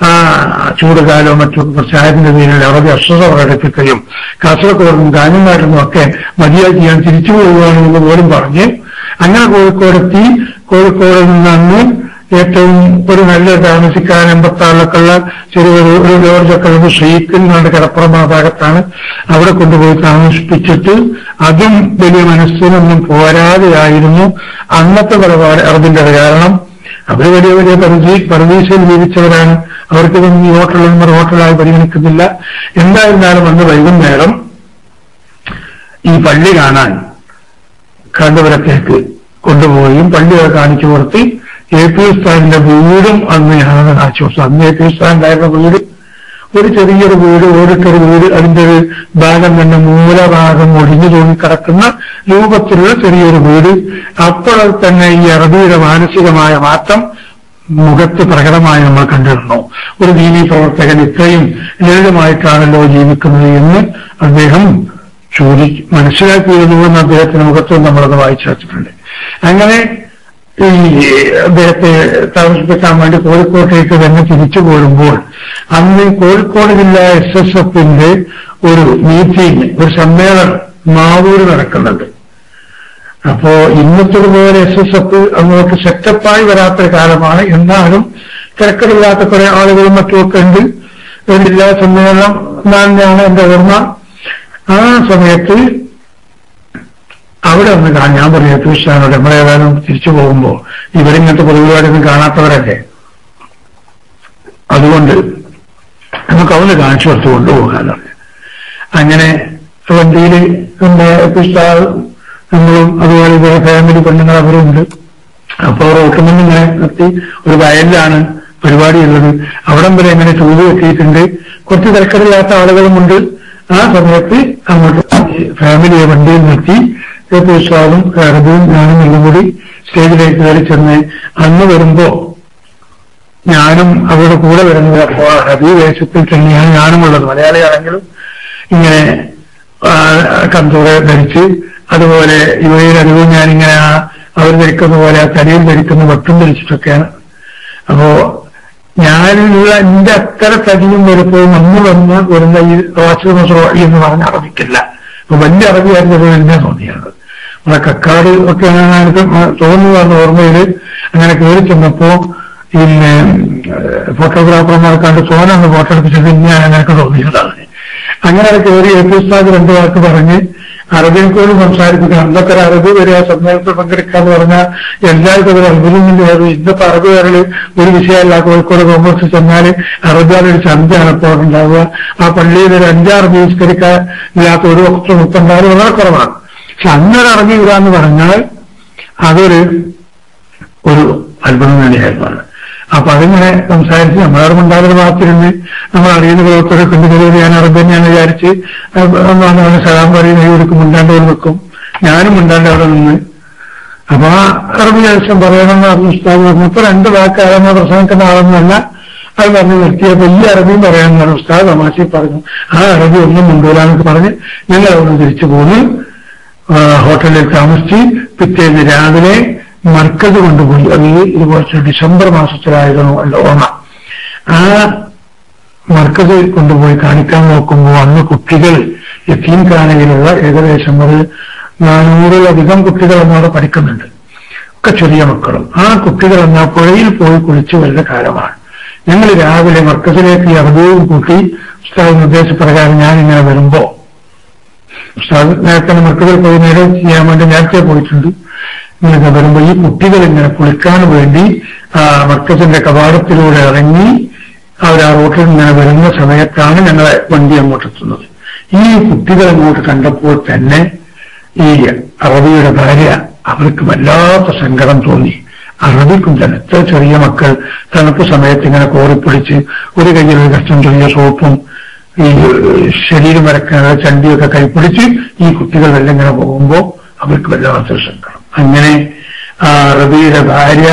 A: ആ ചൂടുകാലോ മറ്റും കുറച്ചായതിന്റെ പേരിൽ അറബി അസ്വസ്ഥ പ്രകടിപ്പിക്കുകയും കാസർഗോഡും കാഞ്ഞങ്ങാടും ഒക്കെ മതിയാക്കി ഞാൻ തിരിച്ചു പോവുകയാണെന്ന് പോലും പറഞ്ഞ് അങ്ങനെ കോഴിക്കോടെത്തി. കോഴിക്കോട് നിന്നന്ന് ഏറ്റവും ഒരു നല്ല താമസിക്കാൻ 86 ഉള്ള ചെറിയൊരു ലോഡ്ജൊക്കെ ഉള്ളത് ഷെയ്ഖിൽ നിന്നുകൊണ്ട് കടപ്പുറം ആ ഭാഗത്താണ്. അവിടെ കൊണ്ടുപോയി താമസിപ്പിച്ചിട്ട് അതും വലിയ മനസ്സിനൊന്നും പോരാതെയായിരുന്നു അന്നത്തെ നിലപാട് അറബിന്റെ. കാരണം അവർ വലിയ വലിയ പരദീസയിൽ ജീവിച്ചവരാണ്. അവർക്കിതൊന്നും ഈ ഹോട്ടലൊന്നും ഹോട്ടലായി പരിഗണിക്കുന്നില്ല. എന്തായിരുന്നാലും അന്ന് വൈകുന്നേരം ഈ പള്ളി കാണാൻ കാന്തപുരത്തേക്ക് കൊണ്ടുപോയും പള്ളിയൊക്കെ കാണിച്ചു കൊടുത്ത് എ.പി. ഉസ്താദിന്റെ വീടും അന്ന് ഞാനത് കാണിച്ചു കൊടുത്തു. അന്ന് എ.പി. ഉസ്താദിന്റെ വീട് ഒരു ചെറിയൊരു വീട്, ഓടിട്ടൊരു വീട്, അതിന്റെ ഒരു ഭാഗം തന്നെ മൂലഭാഗം ഒടിഞ്ഞു തൂങ്ങിക്കിടക്കുന്ന രൂപത്തിലുള്ള ചെറിയൊരു വീട്. അപ്പോൾ തന്നെ ഈ അറബിയുടെ മാനസികമായ മാറ്റം മുഖത്ത് പ്രകടമായി നമ്മൾ കണ്ടിരുന്നു. ഒരു ദീനീ പ്രവർത്തകൻ ഇത്രയും ലളിതമായിട്ടാണല്ലോ ജീവിക്കുന്നത് എന്ന് അദ്ദേഹം മനസ്സിലാക്കിയിരുന്നു എന്ന് അദ്ദേഹത്തിന്റെ മുഖത്ത് നമ്മളത് വായിച്ചു വെച്ചിട്ടുണ്ട്. അങ്ങനെ ഈ അദ്ദേഹത്തെ താമസിപ്പിക്കാൻ വേണ്ടി കോഴിക്കോട്ടേക്ക് തന്നെ തിരിച്ചു പോരുമ്പോൾ അന്ന് കോഴിക്കോട് ജില്ലാ SSFന്റെ ഒരു മീറ്റിംഗ്, ഒരു സമ്മേളനം മാവൂര് നടക്കുന്നുണ്ട്. അപ്പോ ഇന്നത്തതുപോലെ SSF അങ്ങോട്ട് സെറ്റപ്പായി വരാത്തൊരു കാലമാണ്. എന്നാലും തിരക്കിടില്ലാത്ത കുറെ ആളുകളും മറ്റുമൊക്കെ ഉണ്ട്. ഒരു ജില്ലാ സമ്മേളനം തന്നെയാണ് എന്റെ ഓർമ്മ. ആ സമയത്ത് അവിടെ ഒന്ന് ഞാൻ പറയാം തീർച്ചയായും നമ്മളേതായാലും തിരിച്ചു പോകുമ്പോ ഇവരിങ്ങനത്തെ പൊതുപരിപാടിയൊന്നും കാണാത്തവരല്ലേ, അതുകൊണ്ട് നമുക്ക് അവന് കാണിച്ചു കൊടുത്ത് കൊണ്ടുപോകാനാണ്. അങ്ങനെ വണ്ടിയിൽ എന്റെ നമ്മളും അതുപോലെ ഇവരെ ഫാമിലി പെണ്ണുങ്ങൾ അവരുണ്ട്. അപ്പൊ റോട്ടിൽ നിന്ന് ഇങ്ങനെ നിർത്തി, ഒരു വയലിലാണ് പരിപാടിയുള്ളത്. അവിടം വരെ ഇങ്ങനെ ചൂട് കെട്ടിയിട്ടുണ്ട്. കുറച്ച് തിരക്കടില്ലാത്ത ആളുകളുമുണ്ട്. ആ സമയത്ത് അങ്ങോട്ട് ഫാമിലിയെ വണ്ടിയിൽ നിർത്തി ഉസ്താദും അറബിയും ഞാനും എല്ലാം കൂടി സ്റ്റേജിലേക്ക് കയറി ചെന്ന് അന്ന് വരുമ്പോ ഞാനും അവരുടെ കൂടെ വരുന്നത് അപ്പോ അറബി വേഷത്തിൽ തന്നെയാണ് ഞാനുമുള്ളത്. മലയാളിയാണെങ്കിലും ഇങ്ങനെ കന്തൂറ ധരിച്ച്, അതുപോലെ ഇവയിൽ അറിവും ഞാനിങ്ങനെ അവർ ധരിക്കുന്ന പോലെ ആ തലയിൽ ധരിക്കുന്ന വട്ടും ധരിച്ചിട്ടൊക്കെയാണ്. അപ്പോ ഞാനുള്ള എന്റെ അത്ര തടിയും വരുമ്പോഴും അന്ന് വരുന്ന ഈ റോച്ചി എന്ന് പറഞ്ഞ അറബിക്കില്ല. അപ്പൊ വലിയ അറബിയായിരുന്നു എന്നെ തോന്നിയാണ്. നമ്മളെ കക്കാട് ഒക്കെ എനിക്ക് തോന്നുന്നതാണ് ഓർമ്മയില്. അങ്ങനെ കയറി ചെന്നപ്പോ പിന്നെ ഫോട്ടോഗ്രാഫർമാർ കണ്ട് തോന്നാണ് ഫോട്ടോ എടുപ്പിച്ചത് തന്നെയാണ് എനിക്ക് തോന്നിയതാണ്. അങ്ങനെ കയറി ഉസ്താദ് രണ്ടു വാക്ക് പറഞ്ഞ് അറബിയെക്കോട് സംസാരിപ്പിക്കണം. അന്നൊക്കെ ഒരു അറബി വരിക സമ്മേളനത്തിൽ പങ്കെടുക്കാന്ന് പറഞ്ഞാൽ എല്ലാവർക്കും ഒരു അത്ഭുതം കയറി. ഇന്നത്തെ അറബികളിൽ ഒരു വിഷയമല്ല. കോഴിക്കോട് കോമേഴ്സ് ചെന്നാൽ അറബിയാലൊരു ചന്തയാണ് ഇപ്പോൾ ഉണ്ടാവുക. ആ പള്ളിയിൽ ഒരു 5 അറബി നിസ്കരിക്കാൻ ഇല്ലാത്ത ഒരു വക്ത മുപ്പുണ്ടായാലും വളരെ കുറവാണ്. പക്ഷെ അന്നൊരു അറബി വരാന്ന് പറഞ്ഞാൽ അതൊരു അത്ഭുതം തന്നെയായിരുന്നു. അപ്പൊ അതിങ്ങനെ സംസാരിച്ച് നമ്മളവിടെ ഉണ്ടാകുന്ന ഭാഗത്തിരുന്ന് നമ്മൾ അറിയുന്ന പ്രവർത്തകരെ കൊണ്ടുകയറി ഞാൻ അറബി തന്നെയാണ് വിചാരിച്ച് അവനെ സലാം പറയും, കൈ കൊടുക്കും, മുണ്ടാണ്ട് പോലെ വെക്കും. ഞാനും മുണ്ടാണ്ട് അവിടെ നിന്ന്. അപ്പൊ ആ അറബി ആവശ്യം പറയണമെന്ന് പറഞ്ഞു ഉസ്താദ് പറഞ്ഞു. ഇപ്പൊ 2 വാക്ക് അറബി പ്രസംഗിക്കുന്ന ആളൊന്നുമല്ല. അത് പറഞ്ഞ് നിർത്തിയ വലിയ അറബിയും പറയാമെന്നാണ് ഉസ്താദ് തമാശയിൽ പറഞ്ഞു. ആ അറബി ഒന്നും മുണ്ടൂരാന്നൊക്കെ പറഞ്ഞ് ഞങ്ങൾ അവിടെ തിരിച്ചു പോന്ന് ഹോട്ടലിൽ താമസിച്ച് പിറ്റേന്ന് രാവിലെ മർക്കസ് കൊണ്ടുപോയി. അത് ഇതുപോലെ ഡിസംബർ മാസത്തിലായിരുന്നു അല്ല ഓണം. ആ മർക്കസ് കൊണ്ടുപോയി കാണിക്കാൻ നോക്കുമ്പോൾ അന്ന് കുട്ടികൾ യതീംഖാനയിലുള്ള ഏകദേശം ഒരു 400-ലധികം കുട്ടികൾ എന്നവിടെ പഠിക്കുന്നുണ്ട്. ഒക്കെ ചെറിയ മക്കളും. ആ കുട്ടികൾ എന്നാൽ പുഴയിൽ പോയി കുളിച്ചു വരുന്ന കാലമാണ്. ഞങ്ങൾ രാവിലെ മർക്കസിലേക്ക് ഈ അറബിയും കൂട്ടി ഉസ്താദ് നിർദ്ദേശപ്രകാരം ഞാനിങ്ങനെ വരുമ്പോ ഉസ്താദ് നേരത്തെ മർക്കസിൽ പോയി നേരെ ചെയ്യാൻ വേണ്ടി നേരത്തെ പോയിട്ടുണ്ട്. ഇങ്ങനെ വരുമ്പോ ഈ കുട്ടികൾ ഇങ്ങനെ കുളിക്കാൻ വേണ്ടി മർക്കസിന്റെ കവാടത്തിലൂടെ ഇറങ്ങി അവർ ആ റോട്ടിൽ ഇങ്ങനെ വരുന്ന സമയത്താണ് ഞങ്ങളെ വണ്ടി അങ്ങോട്ട് എത്തുന്നത്. ഈ കുട്ടികൾ അങ്ങോട്ട് കണ്ടപ്പോൾ തന്നെ ഈ അറബിയുടെ ഭാര്യ അവർക്ക് വല്ലാത്ത സങ്കടം തോന്നി. അറബിക്കും തന്നെ എത്ര ചെറിയ മക്കൾ തണുപ്പ് സമയത്ത് ഇങ്ങനെ കോറിപ്പിടിച്ച് ഒരു കയ്യിൽ ഒരു കഷ്ടം ചെറിയ സോപ്പും ഈ ശരീരം വരക്കാനുള്ള ചണ്ടിയൊക്കെ കൈപ്പിടിച്ച് ഈ കുട്ടികൾ എല്ലാം ഇങ്ങനെ പോകുമ്പോ അവർക്ക് വല്ലാത്തൊരു സങ്കടം. അങ്ങനെ ആ അറബിയുടെ ഭാര്യ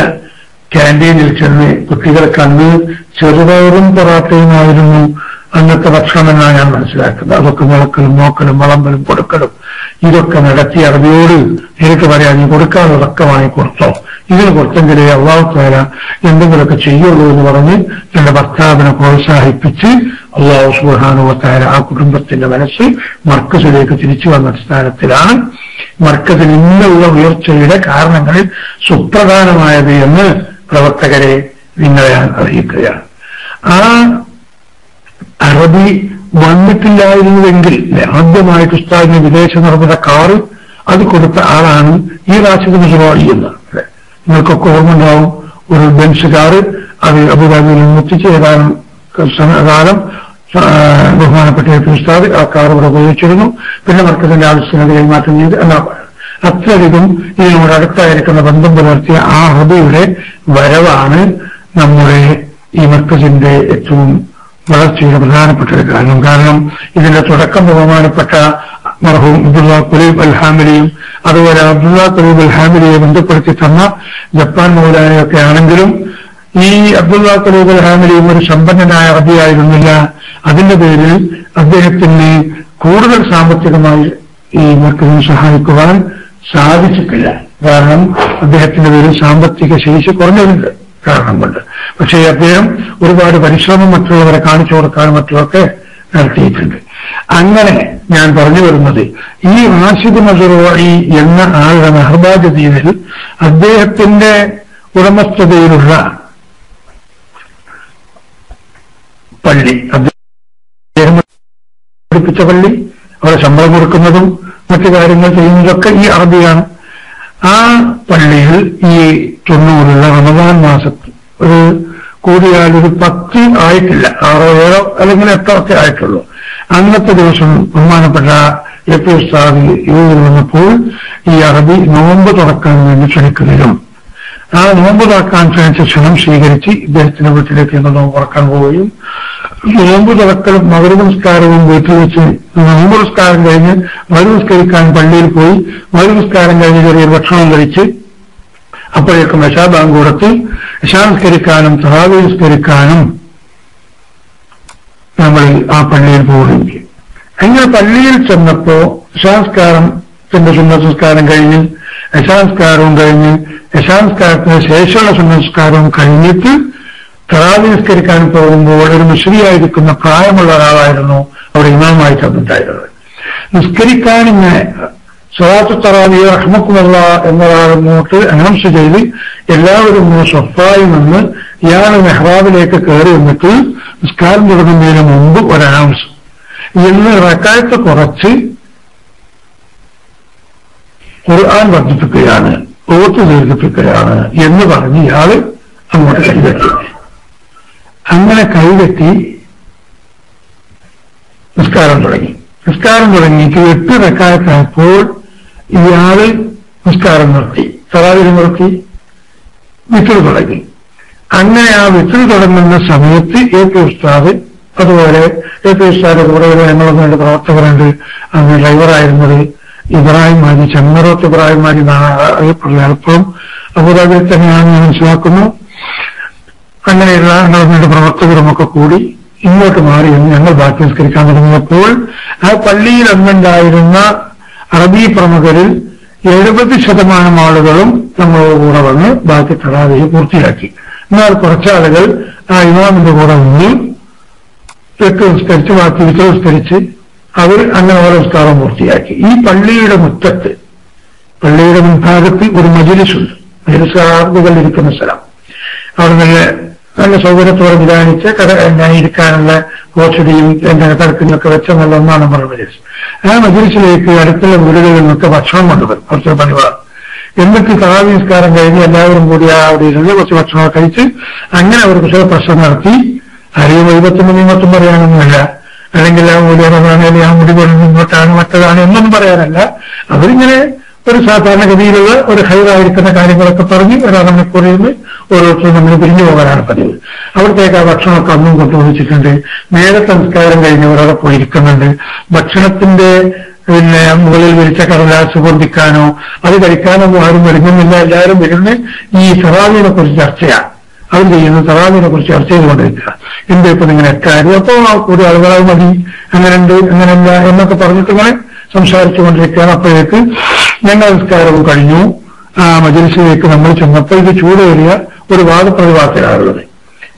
A: ക്യാൻറ്റീനിൽ ചെന്ന് കുട്ടികൾക്ക് അന്ന് ചെറുപയറും പൊറാട്ടയുമായിരുന്നു അന്നത്തെ ഭക്ഷണം എന്നാണ് ഞാൻ മനസ്സിലാക്കുന്നത്. അതൊക്കെ മുളക്കലും നോക്കലും വളമ്പലും കൊടുക്കലും ഇതൊക്കെ നടത്തി അറബിയോട് നേരിട്ട് പറയാൻ നീ കൊടുക്കാനുള്ളതൊക്കെ വാങ്ങിക്കൊടുത്തോ, ഇതിന് കൊടുത്തെങ്കിലേ അള്ളാഹു തആല എന്തെങ്കിലുമൊക്കെ ചെയ്യുള്ളൂ എന്ന് പറഞ്ഞ് തന്റെ ഭർത്താവിനെ പ്രോത്സാഹിപ്പിച്ച് അള്ളാഹു സുബ്ഹാനഹു വ തആല ആ കുടുംബത്തിന്റെ മനസ്സ് മർക്കസിലേക്ക് തിരിച്ചു വന്ന സ്ഥാനത്തിലാണ് മർക്കസിന് ഇന്നുള്ള ഉയർച്ചയുടെ കാരണങ്ങളിൽ സുപ്രധാനമായത് എന്ന് പ്രവർത്തകരെ നിങ്ങളെ അറിയിക്കുകയാണ്. ആ അറബി വന്നിട്ടില്ലായിരുന്നുവെങ്കിൽ ആദ്യമായിട്ട് ഉസ്താദിന് വിദേശ നിർമ്മിത കാറ് അത് കൊടുത്ത ആളാണ് ഈ റാഷിദ് മിസ്വാളി എന്ന്. നിങ്ങൾക്കൊക്കെ ഓർമ്മ ഉണ്ടാവും. ഒരു ബെൻസ് കാറ് അത് അബുദാബിയിൽ മുത്തിച്ച് ഏതാനും കാലം ബഹുമാനപ്പെട്ട ഉസ്താദ് ആ കാർ ഇവിടെ ഉപയോഗിച്ചിരുന്നു. പിന്നെ മർക്കസിന്റെ ആവശ്യത്തിന് കൈമാറ്റം ചെയ്ത് അത്രയധികം ഇതിനോട് അടുത്തായിരിക്കുന്ന ബന്ധം പുലർത്തിയ ആ അറബിയുടെ വരവാണ് നമ്മുടെ ഈ മർക്കസിന്റെ ഏറ്റവും വളർച്ചയുടെ പ്രധാനപ്പെട്ട ഒരു കാരണം ഇതിന്റെ തുടക്കം ബഹുമാനപ്പെട്ട മർഹൂം അബ്ദുള്ള ഖുലൈബ് അൽ ഹാമിലിയും അതുപോലെ അബ്ദുള്ള ഖുലൈബ് അൽ ഹാമിലിയെ ബന്ധപ്പെടുത്തി തന്ന ജപ്പാൻ മൗലാനയൊക്കെ ആണെങ്കിലും ഈ അബ്ദുള്ള ഖുലൈബ് അൽ ഹാമിലിയും ഒരു സമ്പന്നനായ അറബിയായിരുന്നില്ല. അതിന്റെ പേരിൽ അദ്ദേഹത്തിന് കൂടുതൽ സാമ്പത്തികമായി ഈ മർക്കസിനെ സഹായിക്കുവാൻ സാധിച്ചിട്ടില്ല. കാരണം അദ്ദേഹത്തിന്റെ പേരിൽ സാമ്പത്തിക ശേഷി കുറഞ്ഞതുണ്ട് കാരണം കൊണ്ട്. പക്ഷേ അദ്ദേഹം ഒരുപാട് പരിശ്രമം മറ്റുള്ളവരെ കാണിച്ചു കൊടുക്കാനും മറ്റുമൊക്കെ നടത്തിയിട്ടുണ്ട്. അങ്ങനെ ഞാൻ പറഞ്ഞു വരുന്നത് ഈ റാഷിദ് മസ്റൂഇ എന്ന ആളുടെ മെഹർബാജദീനിൽ അദ്ദേഹത്തിന്റെ ഉടമസ്ഥതയിലുള്ള പള്ളി, അദ്ദേഹം പഠിപ്പിച്ച പള്ളി, അവരെ ശമ്പളം കൊടുക്കുന്നതും മറ്റു കാര്യങ്ങൾ ചെയ്യുന്നതൊക്കെ ഈ അറബിയാണ്. ആ പള്ളിയിൽ ഈ 90 റമദാൻ മാസത്തിൽ ഒരു കൂടിയാൽ ഒരു 10 ആയിട്ടില്ല, 6 7 അല്ലെങ്കിൽ 8 ഒക്കെ ആയിട്ടുള്ളൂ. അന്നത്തെ ദിവസം ബഹുമാനപ്പെട്ട എ പി ഉസ്താദ് യോഗയിൽ വന്നപ്പോൾ ഈ അറബി നോമ്പ് തുറക്കാൻ വേണ്ടി ക്ഷണിക്കുന്നതിലും ആ നോമ്പ് തുറക്കാൻ ക്ഷണിച്ച ക്ഷണം സ്വീകരിച്ച് ഇദ്ദേഹത്തിന്റെ വീട്ടിലേക്ക് ഞങ്ങൾ നോമ്പ് തുറക്കാൻ പോവുകയും നോമ്പ് തുറക്കലും മഗ്‌രിബ് നിസ്കാരവും വീട്ടിൽ വെച്ച് നോമ്പ് നിസ്കാരം കഴിഞ്ഞ് മഗ്‌രിബ് നിസ്കരിക്കാൻ പള്ളിയിൽ പോയി മഗ്‌രിബ് നിസ്കാരം കഴിഞ്ഞ് ചെറിയൊരു ഭക്ഷണം കഴിച്ച് അപ്പോഴേക്കും ഇശാ ബാങ്ക് കൊടുത്ത് ഇശാ നിസ്കരിക്കാനും തറാവീഹ് നിസ്കരിക്കാനും നമ്മൾ ആ പള്ളിയിൽ പോവുകയും ചെയ്യും. അങ്ങനെ പള്ളിയിൽ ചെന്നപ്പോ ഇശാ നിസ്കാരത്തിന്റെ സുന്നത്ത് നിസ്കാരം കഴിഞ്ഞ് ഇശാ നിസ്കാരവും കഴിഞ്ഞ് ഇശാ നിസ്കാരത്തിന് ശേഷമുള്ള സുന്നത്ത് നിസ്കാരവും കഴിഞ്ഞിട്ട് തറാവീഹ് നിസ്കരിക്കാൻ പോകുമ്പോൾ ഒരു മുസ്ലിയായിരിക്കുന്ന പ്രായമുള്ള ഒരാളായിരുന്നു അവിടെ ഇമാമായിട്ട് വന്നിട്ടായിരുന്നത്. നിസ്കരിക്കാൻ ഇങ്ങനെ സ്വലാത്തു തറാവീഹ് റഹ്മത്തുള്ളാഹ് എന്നൊരാളങ്ങോട്ട് അനൗൺസ് ചെയ്ത് എല്ലാവരും സ്വഫായി നിന്ന് ഇയാൾ മെഹ്റാബിലേക്ക് കയറി വന്നിട്ട് നിസ്കാരം തുടങ്ങുന്നതിന് മുമ്പ് ഒരു അനൗൺസ്, ഇന്ന് റക്അത്ത് കുറച്ച് ഖുർആൻ വർദ്ധിപ്പിക്കുകയാണ്, ഓത്ത് ദീർഘിപ്പിക്കുകയാണ് എന്ന് പറഞ്ഞ് ഇയാള് അങ്ങോട്ട് കൈകെട്ടി. അങ്ങനെ കൈകെട്ടി നിസ്കാരം തുടങ്ങിയിട്ട് 8 റക്അത്തായപ്പോൾ ഇയാള് നിസ്കാരം നിർത്തി, തറാവീഹ് നിർത്തി, വിത്ർ തുടങ്ങി. അങ്ങനെ ആ വിത്ർ തുടങ്ങുന്ന സമയത്ത് എ പി ഉസ്താദ്, അതുപോലെ എ പി ഉസ്താദ് കൂടെ ഞങ്ങളൊന്നും രണ്ട് പ്രവർത്തകരുണ്ട്, അന്ന് ഡ്രൈവറായിരുന്നത് ഇബ്രാഹിം മാജി, ചെമ്മറോത്ത് ഇബ്രാഹിം മാജി എന്നാണ് അറിയപ്പെടുന്നത്. എളുപ്പം അബുദാബിയിൽ തന്നെയാണ് ഞാൻ മനസ്സിലാക്കുന്നു. അങ്ങനെയുള്ള ഞങ്ങളുടെ പ്രവർത്തകരുമൊക്കെ കൂടി ഇങ്ങോട്ട് മാറി എന്ന് ഞങ്ങൾ ബാക്കി നിസ്കരിക്കാൻ തുടങ്ങിയപ്പോൾ ആ പള്ളിയിൽ അന്നുണ്ടായിരുന്ന അറബി പ്രമുഖരിൽ 70% ആളുകളും നമ്മളോട് കൂടെ വന്ന് ബാക്കി തറാവീഹ് പൂർത്തിയാക്കി. എന്നാൽ കുറച്ചാളുകൾ ആ ഇമാമിന്റെ കൂടെ നിന്ന് തെക്ക് നിസ്കരിച്ച് ബാക്കി വിത്ത് നിസ്കരിച്ച് അവർ അങ്ങനെ ഓരോ നിസ്കാരം പൂർത്തിയാക്കി. ഈ പള്ളിയുടെ മുറ്റത്ത്, പള്ളിയുടെ മുൻഭാഗത്ത് ഒരു മജ്‌ലിസുണ്ട്, മജ്‌ലിസുകൾ ഇരിക്കുന്ന സ്ഥലം. അവിടെ നല്ല സൗകര്യത്തോടെ വിധാനിച്ച് ഇരിക്കാനുള്ള കോച്ചടിയും തരത്തിലൊക്കെ വെച്ച നല്ല ഒന്നാണ് നമ്മുടെ മജ്‌ലിസ്. ആ മജ്‌ലിസിലേക്ക് അടുത്തുള്ള വീടുകളിൽ നിന്നൊക്കെ ഭക്ഷണം കൊണ്ടുവരും, കുറച്ച് പണിവാണ്. എന്നിട്ട് തറാവീഹ് നിസ്കാരം കഴിഞ്ഞ് എല്ലാവരും കൂടി അവിടെ ഇരുന്ന് കുറച്ച് ഭക്ഷണമൊക്കെ കഴിച്ച് അങ്ങനെ ഒരു കുശല പ്രശ്നം നടത്തി. ആരെയും 50 പറയാനൊന്നുമല്ല, അല്ലെങ്കിൽ ആ മൂല്യമാണ്, അല്ലെങ്കിൽ ആ മുടി കൊണ്ട് ഇങ്ങോട്ടാണ് മറ്റതാണ് എന്നൊന്നും പറയാനല്ല. അവരിങ്ങനെ ഒരു സാധാരണഗതിയിലുള്ള ഒരു ഹൈറായിരിക്കുന്ന കാര്യങ്ങളൊക്കെ പറഞ്ഞ് ഒരമണിക്കൂറിൽ നിന്ന് ഓരോരുത്തരും നമ്മൾ പിരിഞ്ഞു പോകാനാണ് പതിവ്. അവിടത്തേക്ക് ആ ഭക്ഷണമൊക്കെ അന്നും കൊണ്ടുവച്ചിട്ടുണ്ട്. നേരത്തെ സംസ്കാരം കഴിഞ്ഞവരവിടെ പോയിരിക്കുന്നുണ്ട്. ഭക്ഷണത്തിന്റെ മുകളിൽ വിരിച്ച കടലാസ് പൊന്തിക്കാനോ അത് കഴിക്കാനോ ആരും വരുന്നില്ല. എല്ലാവരും വരുന്ന ഈ തറാവീഹിനെ കുറിച്ച് ചർച്ചയാണ്. അവർ ചെയ്യുന്ന തറാവീഹിനെ കുറിച്ച് ചർച്ച ചെയ്തുകൊണ്ടിരിക്കുക. എന്താ ഇപ്പൊ നിങ്ങനെ കാര്യം, അപ്പോ കൂടി ആളുകളാൽ മതി, അങ്ങനെയുണ്ട് അങ്ങനെയല്ല എന്നൊക്കെ പറഞ്ഞിട്ട് ഇങ്ങനെ സംസാരിച്ചു കൊണ്ടിരിക്കുകയാണ്. അപ്പോഴേക്ക് ഞങ്ങൾ നിസ്കാരവും കഴിഞ്ഞു. ആ മജ്‌ലിസിലേക്ക് നമ്മൾ ചെന്നപ്പോൾ ഇത് ചൂടേറിയ ഒരു വാദപ്രതിവാദത്തിലാണുള്ളത്.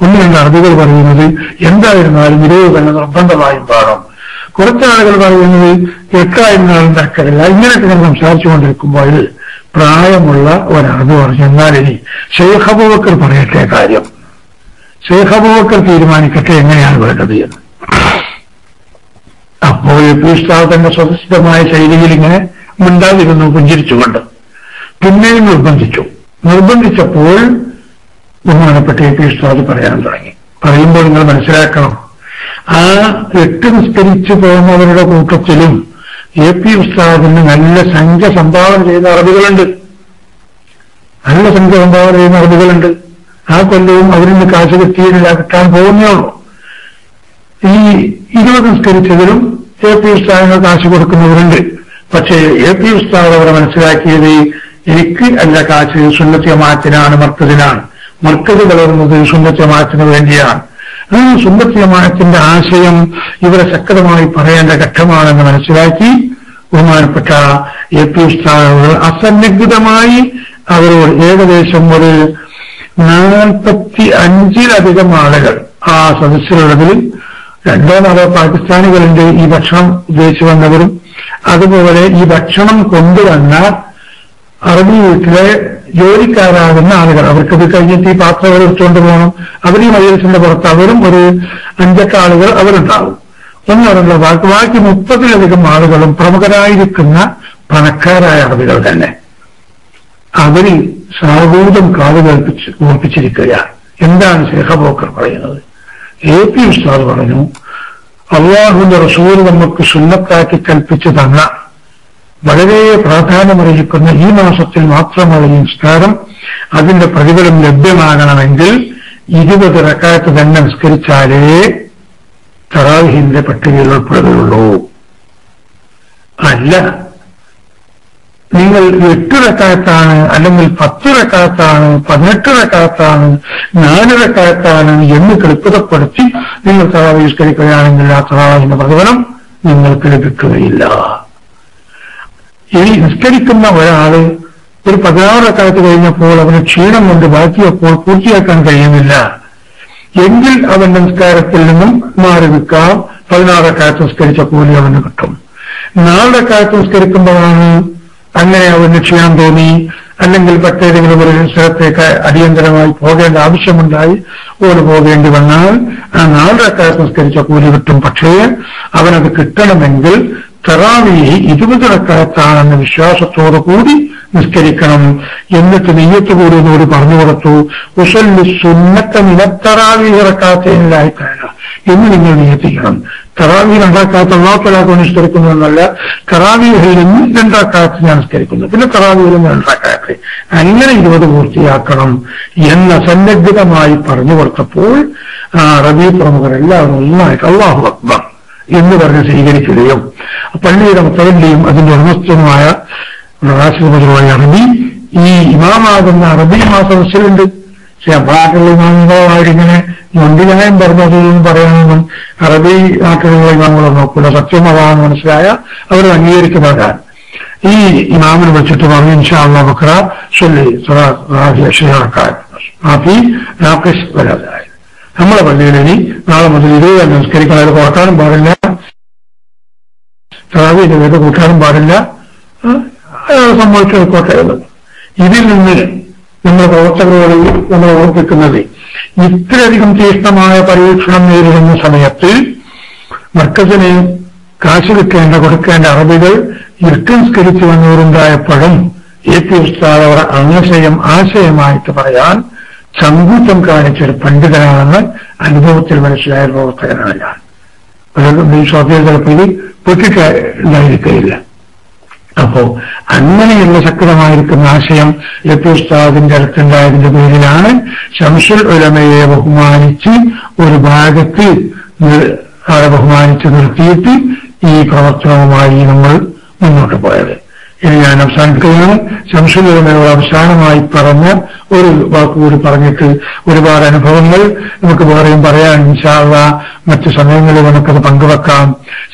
A: 1-2 അറബികൾ പറയുന്നത് എന്തായിരുന്നാലും 20 തന്നെ നിർബന്ധമായും പാടും, കുറച്ചാളുകൾ പറയുന്നത് 8 തക്കറില്ല. ഇങ്ങനെയൊക്കെ ഞാൻ സംസാരിച്ചു കൊണ്ടിരിക്കുമ്പോൾ പ്രായമുള്ള ഒരറബ് പറഞ്ഞു, എന്നാൽ ഇനി ശൈഖ് അബൂബക്കർ പറയട്ടെ കാര്യം, ശൈഖ് അബൂബക്കർ തീരുമാനിക്കട്ടെ എങ്ങനെയാണ് വേണ്ടത് എന്ന്. അപ്പോൾ ഉസ്താദ് തന്റെ സ്വതസിദ്ധമായ ശൈലിയിൽ ഇങ്ങനെ മിണ്ടാതിരുന്നു, പുഞ്ചിരിച്ചുകൊണ്ട്. പിന്നെയും നിർബന്ധിച്ചപ്പോൾ ബഹുമാനപ്പെട്ട എ പി ഉസ്താദ് പറയാൻ തുടങ്ങി. പറയുമ്പോൾ നിങ്ങൾ മനസ്സിലാക്കണം, ആ 8 നിസ്കരിച്ചു പോകുന്നവരുടെ കൂട്ടത്തിലും എ പി ഉസ്താദിന് നല്ല സംഖ്യ സംഭാവന ചെയ്യുന്ന അറബികളുണ്ട്. ആ കൊല്ലവും അവരിന്ന് കാശ് കിട്ടാൻ പോകുന്നേ ഉള്ളൂ. 20 നിസ്കരിച്ചതിലും AP ഉസ്താദിന് കാശ് കൊടുക്കുന്നവരുണ്ട്. പക്ഷേ AP ഉസ്താദ് അവരെ മനസ്സിലാക്കിയത് എനിക്ക് അല്ല കാശ്, സുന്നത്ത് ജമാഅത്തിനാണ്, മർക്കസിനാണ്. മർക്കസ് വളർന്നത് സുന്നത്ത് ജമാഅത്തിന് വേണ്ടിയാണ്. സുന്നത്ത് ജമാഅത്തിന്റെ ആശയം ഇവരെ ശക്തമായി പറയേണ്ട ഘട്ടമാണെന്ന് മനസ്സിലാക്കി ബഹുമാനപ്പെട്ട AP ഉസ്താദ് അസന്നിഗ്ധമായി അവരോട് ഏകദേശം ഒരു 45-ലധികം ആളുകൾ ആ സദസ്സിലുള്ളതിൽ 2-4 പാകിസ്ഥാനികളുണ്ട് ഈ ഭക്ഷണം ഉദ്ദേശിച്ചു വന്നവരും, അതുപോലെ ഈ ഭക്ഷണം കൊണ്ടുവന്ന അറബി വീട്ടിലെ ജോലിക്കാരാകുന്ന ആളുകൾ. അവർക്കത് കഴിഞ്ഞിട്ട് ഈ പാത്രം എടുത്തുകൊണ്ട് പോകണം. അവർ ഈ മജലിസിന്റെ പുറത്ത് അവരും ഒരു 5-8 ആളുകൾ അവരുണ്ടാവും എന്നുള്ള ബാക്കി 30-ലധികം ആളുകളും പ്രമുഖരായിരിക്കുന്ന പണക്കാരായ അറബികൾ തന്നെ. അവരിൽ സാഹൂതം കാതു ഓർപ്പിച്ചിരിക്കുകയാണ്. എന്താണ് ശേഖ ബോക്കർ പറയുന്നത്? AP ഉസ്താദ് പറഞ്ഞു, അള്ളാഹുവിന്റെ റസൂൽ നമുക്ക് സുന്നത്താക്കി കൽപ്പിച്ചു തന്ന വളരെ പ്രാധാന്യമറിയിക്കുന്ന ഈ മാസത്തിൽ മാത്രമുള്ള ഈ നിസ്കാരം അതിന്റെ പ്രതിഫലം ലഭ്യമാകണമെങ്കിൽ 20 റക്അത്ത് തന്നെ നിസ്കരിച്ചാലേ തറാവീഹിന്റെ പട്ടികയിൽ ഉൾപ്പെടുകയുള്ളൂ. അല്ല, നിങ്ങൾ 8 റക്അത്താണ് അല്ലെങ്കിൽ 10 റക്അത്താണ് 18 റക്അത്താണ് 4 റക്അത്താണ് എന്ന് കൃത്യതപ്പെടുത്തി നിങ്ങൾ തറാവീഹ് നിസ്കരിക്കുകയാണെങ്കിൽ ആ തറാവീഹിന്റെ പ്രതിഫലം നിങ്ങൾക്ക് ലഭിക്കുകയില്ല. ഇനി നിസ്കരിക്കുന്ന ഒരാള് ഒരു 16 റക്അത്ത് കഴിഞ്ഞപ്പോൾ അവന് ക്ഷീണം കൊണ്ട് ബാക്കിയപ്പോൾ പൂർത്തിയാക്കാൻ കഴിയുന്നില്ല എങ്കിൽ അവന്റെ നിസ്കാരത്തിൽ നിന്നും മാറി നിൽക്കാം. 16 റക്അത്ത് നിസ്കരിച്ച കൂലി അവന് കിട്ടും. 4 റക്അത്ത് നിസ്കരിക്കുമ്പോഴാണ് അങ്ങനെ അവന് ക്ഷീണം തോന്നി, അല്ലെങ്കിൽ മറ്റേതെങ്കിലും ഒരു സ്ഥലത്തേക്ക് അടിയന്തരമായി പോകേണ്ട ആവശ്യമുണ്ടായി ഓട് പോകേണ്ടി വന്നാൽ ആ 4 റക്അത്ത് നിസ്കരിച്ച കൂലി കിട്ടും. പക്ഷേ അവനത് കിട്ടണമെങ്കിൽ തറാവീഹ് 20 റക്അത്താണെന്ന വിശ്വാസത്തോടു കൂടി നിസ്കരിക്കണം. എന്നിട്ട് നിയ്യത്ത് കൂടി എന്നോട് പറഞ്ഞു കൊടുത്തു, ഉസല്ലി സുന്നത്ത മിനത്തറാവീഹ് റക്അത്തൈനില്ലാഹി തആല എന്ന് നിങ്ങൾ നിയ്യത്ത് ചെയ്യണം. തറാവീഹ് 2 റക്അത്ത് അല്ലാഹു തആലക്ക് നിസ്കരിക്കുന്നതെന്നല്ല, തറാവീഹിൽ നിന്ന് 2 റക്അത്ത് ഞാൻ നിസ്കരിക്കുന്നു, പിന്നെ തറാവീഹിൽ 2 റക്അത്ത്, അങ്ങനെ 20 പൂർത്തിയാക്കണം എന്ന് സന്നദ്ധമായി പറഞ്ഞു കൊടുത്തപ്പോൾ റബീ പ്രമുഖരെല്ലാവരും ഒന്നായിട്ട് അല്ലാഹു അക്ബർ എന്ന് പറഞ്ഞ് സ്വീകരിക്കുകയും പള്ളിയുടെ മുത്തവല്ലിയും അതിന്റെ ഉടമസ്ഥനുമായ റാഷിദ് അറബി ഈ ഇമാമാകുന്ന അറബി മാസദസ്സിലുണ്ട്. പക്ഷെ അപ്പാട്ടുള്ള ഇമാമുകളായിട്ടിങ്ങനെ ഞൊണ്ടിനായം പറഞ്ഞതെന്ന് പറയാനൊന്നും അറബി നാട്ടിലുള്ള ഇമാമുകളൊന്നും നോക്കൂല. സത്യം അതാണെന്ന് മനസ്സിലായ അവർ അംഗീകരിക്കുന്നവരാണ്. ഈ ഇമാമിനെ വിളിച്ചിട്ട് പറഞ്ഞു, ഇൻഷാ അല്ലാഹ് ബക്ര ചൊല്ലി മാഫി നാഖിസ് വരാതായി. നമ്മളെ പള്ളിയിൽ ഇനി നാളെ മുതൽ 20 നിസ്കരിക്കണം. അത് കുറക്കാനും പാടില്ല, തറാവീഹിന്റെ പേര് കൂട്ടാനും പാടില്ല, സംഭവിച്ചെടുക്കോട്ടെ എന്ന്. ഇതിൽ നിന്ന് നമ്മുടെ പ്രവർത്തകരോട് നമ്മൾ ഓർപ്പിക്കുന്നത്, ഇത്രയധികം തീക്ഷ്ണമായ പരീക്ഷണം നേരിടുന്ന സമയത്ത് മർക്കസിന് കാശ് കൊടുക്കേണ്ട അറബികൾ ഇരുട്ടംസ്കരിച്ചു വന്നവരുണ്ടായപ്പോഴും AP ഉസ്താദ് അവർ ആശയമായിട്ട് പറയാൻ ചങ്കൂറ്റം കാണിച്ചൊരു പണ്ഡിതനാണെന്ന് അനുഭവത്തിൽ മനസ്സിലായ പ്രവർത്തകനാണ് ഞാൻ. പലരും ഈ സ്വാധീന ചിലപ്പോൾ പൊട്ടിക്കായിരിക്കില്ല. അപ്പോ അങ്ങനെയുള്ള ശക്തമായിരിക്കുന്ന ആശയം AP ഉസ്താദിന്റെ അടുത്തുണ്ടായതിന്റെ പേരിലാണ് ശംസുൽ ഉലമയെ ബഹുമാനിച്ച് ഒരു ഭാഗത്ത് ആളെ ബഹുമാനിച്ച് നിർത്തിയിട്ട് ഈ പ്രവർത്തനവുമായി നമ്മൾ മുന്നോട്ട് പോയത്. ഇനി ഞാൻ അവസാനിക്കുകയാണ്. ശംസുൽ ഉലമയോട് അവസാനമായി പറഞ്ഞ ഒരു വാക്കുകൂടി പറഞ്ഞിട്ട് ഒരുപാട് അനുഭവങ്ങൾ നമുക്ക് വേറെയും പറയാൻ ഇൻഷാ അല്ലാഹ് മറ്റു സമയങ്ങളിൽ നമുക്കത് പങ്കുവെക്കാം.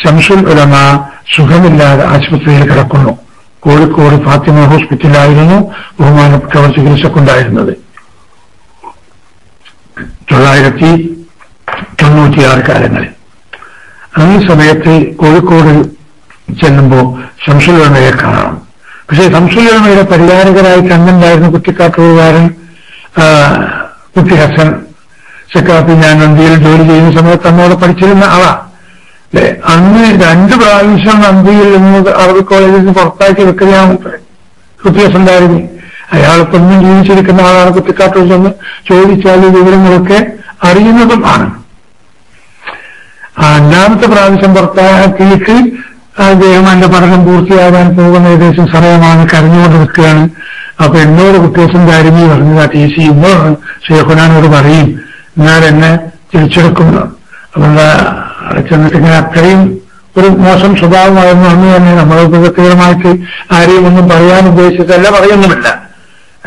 A: ശംസുൽ ഉലമ സുഖമില്ലാതെ ആശുപത്രിയിൽ കിടക്കുന്നു. കോഴിക്കോട് ഫാത്തിമ ഹോസ്പിറ്റലായിരുന്നു ബഹുമാനപ്പെട്ടവർ ചികിത്സക്കുണ്ടായിരുന്നത്. 1996 കാലങ്ങളിൽ. ആ സമയത്ത് കോഴിക്കോട് ചെല്ലുമ്പോൾ ശംസുൽ ഉലമയെ കാണാം. പക്ഷേ ശംസുൽ ഉലമയുടെ പരിചാരകരായിട്ട് അന്നുണ്ടായിരുന്ന കുറ്റിക്കാട്ടൂരുകാരൻ കുട്ടി ഹസൻ സെക്കാപ്പി, ഞാൻ നന്ദിയിൽ ജോലി ചെയ്യുന്ന സമയത്ത് അന്നോടെ പഠിച്ചിരുന്ന ആളാ. അന്ന് 2 പ്രാവശ്യം നന്ദിയിൽ നിന്ന് അറബി കോളേജിൽ നിന്ന് പുറത്താക്കി വെക്കുകയാണ് കുട്ടി ഹസൻകാരന്. അയാളിപ്പൊന്നും ജീവിച്ചിരിക്കുന്ന ആളാണ്. കുറ്റിക്കാട്ടൂർ ചെന്ന് ചോദിച്ചാൽ വിവരങ്ങളൊക്കെ അറിയുന്നതുമാണ്. 5ാമത്തെ പ്രാവശ്യം പുറത്താക്കിയിട്ട് അദ്ദേഹം എന്റെ പഠനം പൂർത്തിയാകാൻ പോകുന്ന ഏകദേശം സമയമാണ്. കരഞ്ഞുകൊണ്ട് നിൽക്കുകയാണ്. അപ്പൊ എന്നോട് കുട്ടിയേശൻ കാര്യം പറഞ്ഞത് TC ഷെയ്ഖുനാനോട് പറയും, എന്നാൽ എന്നെ തിരിച്ചെടുക്കുന്നു. അപ്പൊ ചെന്നിട്ട് ഇങ്ങനെ അത്രയും ഒരു മോശം സ്വഭാവമായിരുന്നു അന്ന് തന്നെ. നമ്മൾ വ്യക്തിപരമായിട്ട് ആരെയും ഒന്നും പറയാൻ ഉദ്ദേശിച്ചല്ല, പറയുന്നുമില്ല.